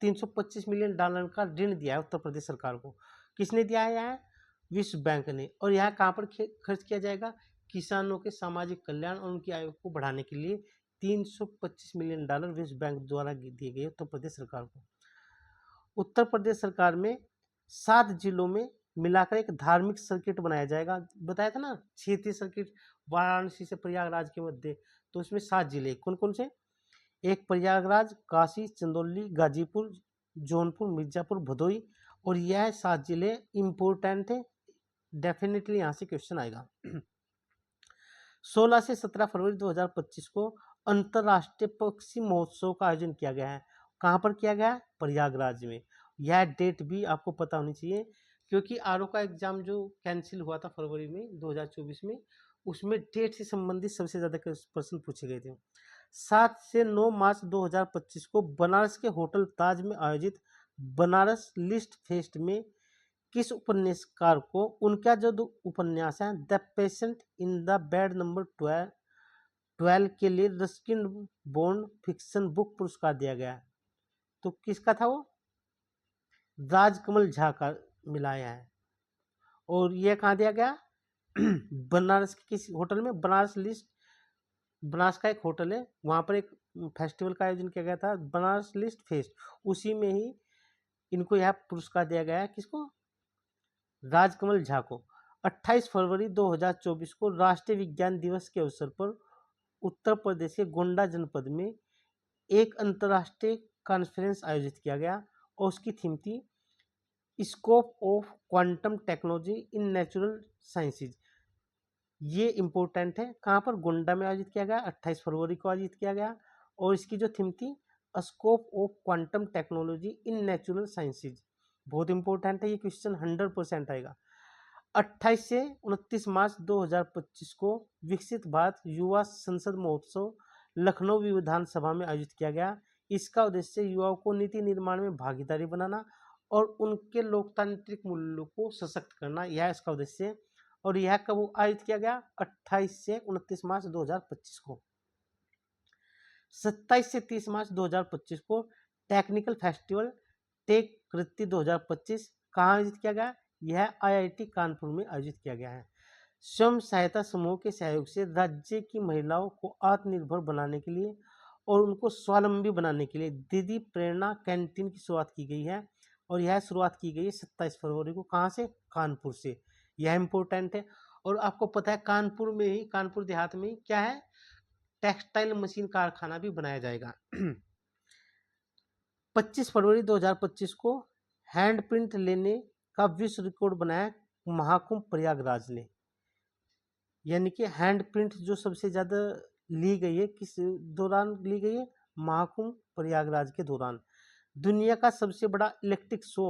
325 मिलियन डॉलर का ऋण दिया है उत्तर प्रदेश सरकार को। किसने दिया है, यह विश्व बैंक ने। और यह कहाँ पर खर्च किया जाएगा, किसानों के सामाजिक कल्याण और उनकी आय को बढ़ाने के लिए 325 मिलियन डॉलर विश्व बैंक द्वारा दिए गए उत्तर प्रदेश सरकार को। उत्तर प्रदेश सरकार में 7 जिलों में मिलाकर एक धार्मिक सर्किट बनाया जाएगा। बताया था ना क्षेत्रीय सर्किट वाराणसी से प्रयागराज के मध्य, तो उसमें 7 जिले कौन कौन से, एक प्रयागराज, काशी, चंदौली, गाजीपुर, जौनपुर, मिर्जापुर, भदोई, और यह 7 जिले इंपोर्टेंट है, डेफिनेटली यहाँ से क्वेश्चन आएगा। 16 से 17 फरवरी 2025 को अंतर्राष्ट्रीय पक्षी महोत्सव का आयोजन किया गया है। कहाँ पर किया गया है, प्रयागराज में। यह डेट भी आपको पता होनी चाहिए, क्योंकि आरओ का एग्जाम जो कैंसिल हुआ था फरवरी में 2024 में, उसमें डेट से संबंधित सबसे ज़्यादा प्रश्न पूछे गए थे। 7 से 9 मार्च 2025 को बनारस के होटल ताज में आयोजित बनारस लिस्ट फेस्ट में किस उपन्यासकार को उनका जो उपन्यास है the patient in the bed number 12 के लिए रस्किन बॉन्ड फिक्शन बुक पुरस्कार दिया गया? तो किसका था वो, राजकमल झा का मिलाया है। और यह कहाँ दिया गया, बनारस के किस होटल में, बनारस का एक होटल है, वहाँ पर एक फेस्टिवल का आयोजन किया गया था, बनारस लिस्ट फेस्ट, उसी में ही इनको यह पुरस्कार दिया गया है। किसको, राजकमल झा को। 28 फरवरी 2024 को राष्ट्रीय विज्ञान दिवस के अवसर पर उत्तर प्रदेश के गोंडा जनपद में एक अंतर्राष्ट्रीय कॉन्फ्रेंस आयोजित किया गया और उसकी थीम थी scope of quantum technology in natural sciences. ये इंपॉर्टेंट है, कहाँ पर, गोंडा में आयोजित किया गया, 28 फरवरी को आयोजित किया गया, और इसकी जो थीम थी scope of quantum technology in natural sciences. बहुत इंपॉर्टेंट है, ये क्वेश्चन 100% आएगा। 28 से 29 मार्च 2025 को विकसित भारत युवा संसद महोत्सव लखनऊ विधानसभा में आयोजित किया गया। इसका उद्देश्य युवाओं को नीति निर्माण में भागीदारी बनाना और उनके लोकतांत्रिक मूल्यों को सशक्त करना, यह इसका उद्देश्य है। और यह कब आयोजित किया गया, 28 से 29 मार्च 2025 को। 27 से 30 मार्च 2025 को टेक्निकल फेस्टिवल टेक कृति 2025 कहाँ आयोजित किया गया, यह IIT कानपुर में आयोजित किया गया है। स्वयं सहायता समूह के सहयोग से राज्य की महिलाओं को आत्मनिर्भर बनाने के लिए और उनको स्वावलंबी बनाने के लिए दीदी प्रेरणा कैंटीन की शुरुआत की गई है, और यह शुरुआत की गई है 27 फरवरी को। कहाँ से, कानपुर से। यह इंपॉर्टेंट है। और आपको पता है कानपुर में ही, कानपुर देहात में ही क्या है, टेक्सटाइल मशीन कारखाना भी बनाया जाएगा। 25 फरवरी 2025 को हैंड प्रिंट लेने का विश्व रिकॉर्ड बनाया महाकुंभ प्रयागराज ने। यानी कि हैंड प्रिंट जो सबसे ज़्यादा ली गई है, किस दौरान ली गई है, महाकुंभ प्रयागराज के दौरान। दुनिया का सबसे बड़ा इलेक्ट्रिक शो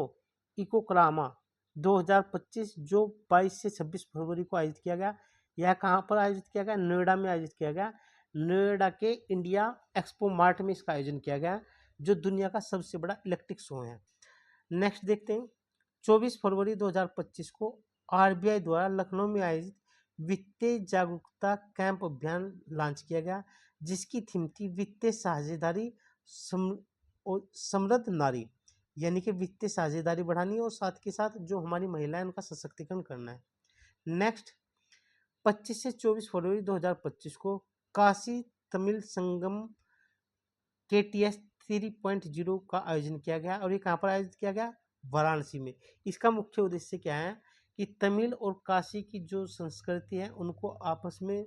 इकोक्रामा 2025 जो 22 से 26 फरवरी को आयोजित किया गया, यह कहाँ पर आयोजित किया गया, नोएडा में आयोजित किया गया। नोएडा के इंडिया एक्सपो मार्ट में इसका आयोजन किया गया, जो दुनिया का सबसे बड़ा इलेक्ट्रिक शो है। नेक्स्ट देखते हैं, 24 फरवरी 2025 को RBI द्वारा लखनऊ में आयोजित वित्तीय जागरूकता कैंप अभियान लॉन्च किया गया, जिसकी थीम थी वित्तीय साझेदारी समृद्ध नारी, यानी कि वित्तीय साझेदारी बढ़ानी और साथ के साथ जो हमारी महिलाएं उनका सशक्तिकरण करना है। नेक्स्ट 25 से 24 फरवरी 2025 को काशी तमिल संगम KTS 3.0 का आयोजन किया गया, और ये कहाँ पर आयोजित किया गया, वाराणसी में। इसका मुख्य उद्देश्य क्या है कि तमिल और काशी की जो संस्कृति है उनको आपस में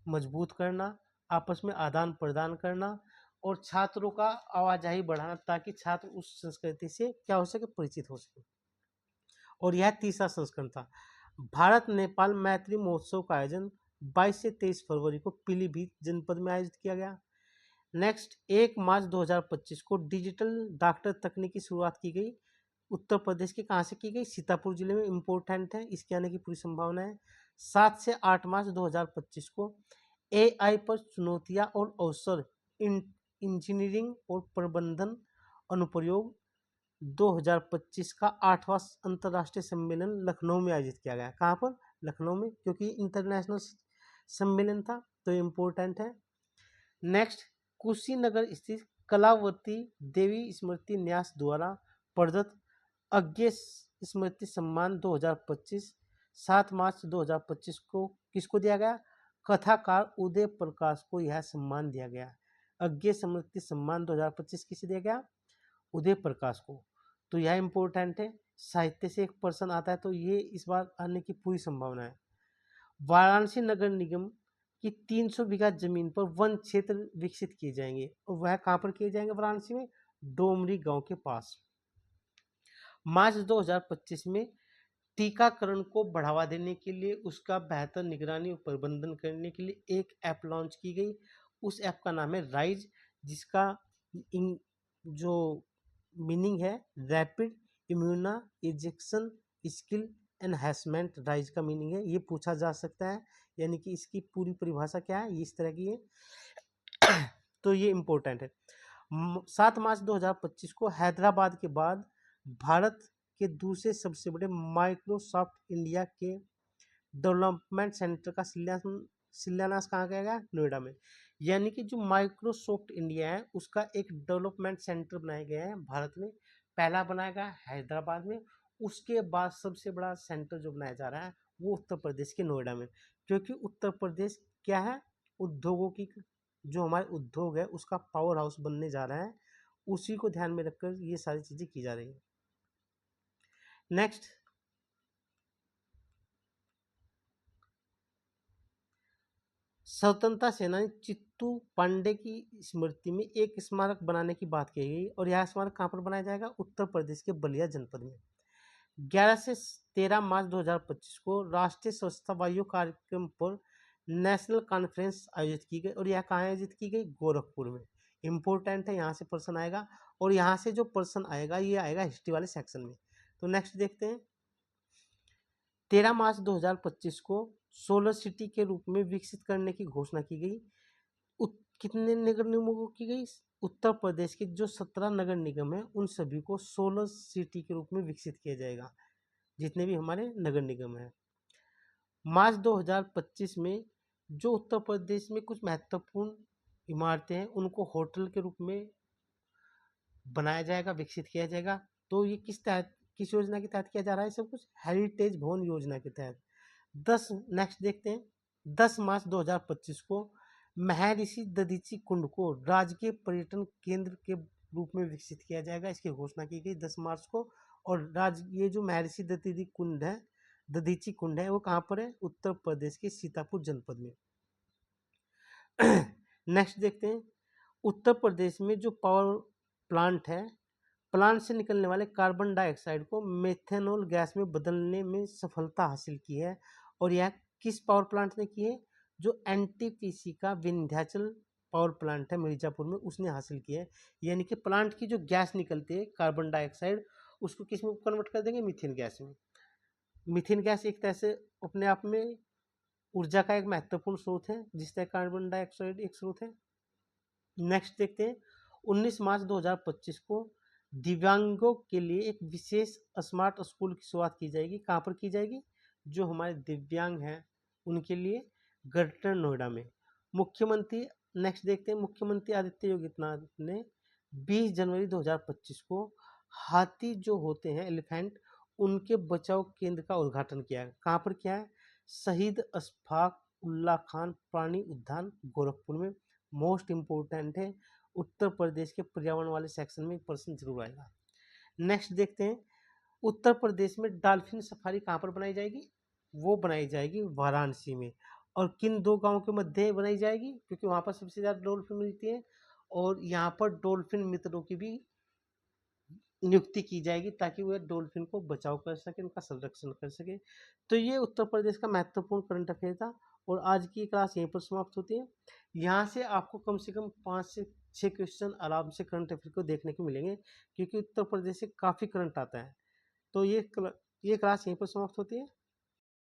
मजबूत करना, आपस में आदान प्रदान करना और छात्रों का आवाजाही बढ़ाना, ताकि छात्र उस संस्कृति से क्या हो सके, परिचित हो सके। और यह तीसरा संस्करण था। भारत नेपाल मैत्री महोत्सव का आयोजन 22 से 23 फरवरी को पीलीभीत जनपद में आयोजित किया गया। नेक्स्ट 1 मार्च 2025 को डिजिटल डॉक्टर तकनीक की शुरुआत की गई। उत्तर प्रदेश के कहाँ से की गई? सीतापुर जिले में। इम्पोर्टेंट है, इसके आने की पूरी संभावना है। 7 से 8 मार्च 2025 को एआई पर चुनौतियां और अवसर, इंजीनियरिंग और प्रबंधन अनुप्रयोग 2025 का 8वां अंतर्राष्ट्रीय सम्मेलन लखनऊ में आयोजित किया गया। कहाँ पर? लखनऊ में, क्योंकि इंटरनेशनल सम्मेलन था, तो इम्पोर्टेंट है। नेक्स्ट, कुशीनगर स्थित कलावती देवी स्मृति न्यास द्वारा प्रदत्त अज्ञे स्मृति सम्मान 2025 7 मार्च 2025 को किसको दिया गया? कथाकार उदय प्रकाश को यह सम्मान दिया गया। अज्ञे स्मृति सम्मान 2025 किसे दिया गया? उदय प्रकाश को। तो यह इंपॉर्टेंट है, साहित्य से एक पर्सन आता है, तो ये इस बार आने की पूरी संभावना है। वाराणसी नगर निगम की 300 बीघा जमीन पर वन क्षेत्र विकसित किए जाएंगे, और वह कहाँ पर किए जाएंगे? वाराणसी में, डोमरी गांव के पास। मार्च 2025 में टीकाकरण को बढ़ावा देने के लिए, उसका बेहतर निगरानी और प्रबंधन करने के लिए एक ऐप लॉन्च की गई। उस ऐप का नाम है राइज, जिसका जो मीनिंग है rapid immunisation skill enhancement. Rise का मीनिंग है, ये पूछा जा सकता है, यानी कि इसकी पूरी परिभाषा क्या है, ये इस तरह की है। तो ये इम्पोर्टेंट है। 7 मार्च 2025 को हैदराबाद के बाद भारत के दूसरे सबसे बड़े माइक्रोसॉफ्ट इंडिया के डेवलपमेंट सेंटर का शिलान्यास कहाँ किया गया? नोएडा में। यानी कि जो माइक्रोसॉफ्ट इंडिया है, उसका एक डेवलपमेंट सेंटर बनाया गया है भारत में। पहला बनाया गया हैदराबाद में, उसके बाद सबसे बड़ा सेंटर जो बनाया जा रहा है वो उत्तर प्रदेश के नोएडा में, क्योंकि उत्तर प्रदेश क्या है? उद्योगों की, जो हमारे उद्योग है उसका पावर हाउस बनने जा रहा है, उसी को ध्यान में रखकर ये सारी चीजें की जा रही है। नेक्स्ट, स्वतंत्रता सेनानी चित्तू पांडे की स्मृति में एक स्मारक बनाने की बात कही गई, और यह स्मारक कहाँ पर बनाया जाएगा? उत्तर प्रदेश के बलिया जनपद में। 11 से 13 मार्च 2025 को राष्ट्रीय स्वच्छता वायु कार्यक्रम पर नेशनल कॉन्फ्रेंस आयोजित की गई, और यह कहाँ आयोजित की गई? गोरखपुर में। इंपॉर्टेंट है, यहाँ से पर्सन आएगा, और यहाँ से जो पर्सन आएगा ये आएगा हिस्ट्री वाले सेक्शन में। तो नेक्स्ट देखते हैं। 13 मार्च 2025 को सोलर सिटी के रूप में विकसित करने की घोषणा की गई। कितने नगर निगमों को की गई? उत्तर प्रदेश के जो 17 नगर निगम है उन सभी को सोलर सिटी के रूप में विकसित किया जाएगा, जितने भी हमारे नगर निगम हैं। मार्च 2025 में जो उत्तर प्रदेश में कुछ महत्वपूर्ण इमारतें हैं उनको होटल के रूप में बनाया जाएगा, विकसित किया जाएगा। तो ये किस योजना के तहत किया जा रहा है? सब कुछ हेरिटेज भवन योजना के तहत। 10 नेक्स्ट देखते हैं। 10 मार्च 2025 को महर्षि दधीची कुंड को राजकीय पर्यटन केंद्र के रूप में विकसित किया जाएगा, इसकी घोषणा की गई 10 मार्च को। और ये जो महर्षि दधीची कुंड है वो कहाँ पर है? उत्तर प्रदेश के सीतापुर जनपद में। नेक्स्ट देखते हैं। उत्तर प्रदेश में जो पावर प्लांट है, प्लांट से निकलने वाले कार्बन डाइऑक्साइड को मेथेनॉल गैस में बदलने में सफलता हासिल की है, और यह किस पावर प्लांट ने की है? जो एनटीपीसी का विंध्याचल पावर प्लांट है मिर्जापुर में, उसने हासिल की है। यानी कि प्लांट की जो गैस निकलती है कार्बन डाइऑक्साइड, उसको किस में कन्वर्ट कर देंगे? मीथेन गैस में। मीथेन गैस एक तरह से अपने आप में ऊर्जा का एक महत्वपूर्ण स्रोत है, जिस तरह कार्बन डाइऑक्साइड एक स्रोत है। नेक्स्ट देखते हैं। 19 मार्च 2025 को दिव्यांगों के लिए एक विशेष स्मार्ट स्कूल की शुरुआत की जाएगी। कहाँ पर की जाएगी? जो हमारे दिव्यांग हैं उनके लिए ग्रेटर नोएडा में। मुख्यमंत्री, नेक्स्ट देखते हैं। मुख्यमंत्री आदित्य योगीनाथ ने 20 जनवरी 2025 को हाथी जो होते हैं एलिफेंट, उनके बचाव केंद्र का उद्घाटन किया है। कहाँ पर किया है? शहीद अशफाक उल्ला खान प्राणी उद्यान गोरखपुर में। मोस्ट इम्पोर्टेंट है, उत्तर प्रदेश के पर्यावरण वाले सेक्शन में प्रश्न जरूर आएगा। नेक्स्ट देखते हैं। उत्तर प्रदेश में डॉल्फिन सफारी कहाँ पर बनाई जाएगी? वो बनाई जाएगी वाराणसी में। और किन दो गांवों के मध्य बनाई जाएगी? क्योंकि वहां पर सबसे ज्यादा डॉल्फिन मिलती है, और यहाँ पर डॉल्फिन मित्रों की भी नियुक्ति की जाएगी ताकि वह डॉल्फिन को बचाव कर सके, उनका संरक्षण कर सके। तो ये उत्तर प्रदेश का महत्वपूर्ण करंट अफेयर था और आज की क्लास यहीं पर समाप्त होती है। यहाँ से कम 5 से 6 क्वेश्चन आराम से करंट अफेयर को देखने को मिलेंगे, क्योंकि उत्तर प्रदेश से काफ़ी करंट आता है। तो ये क्लास यहीं पर समाप्त होती है।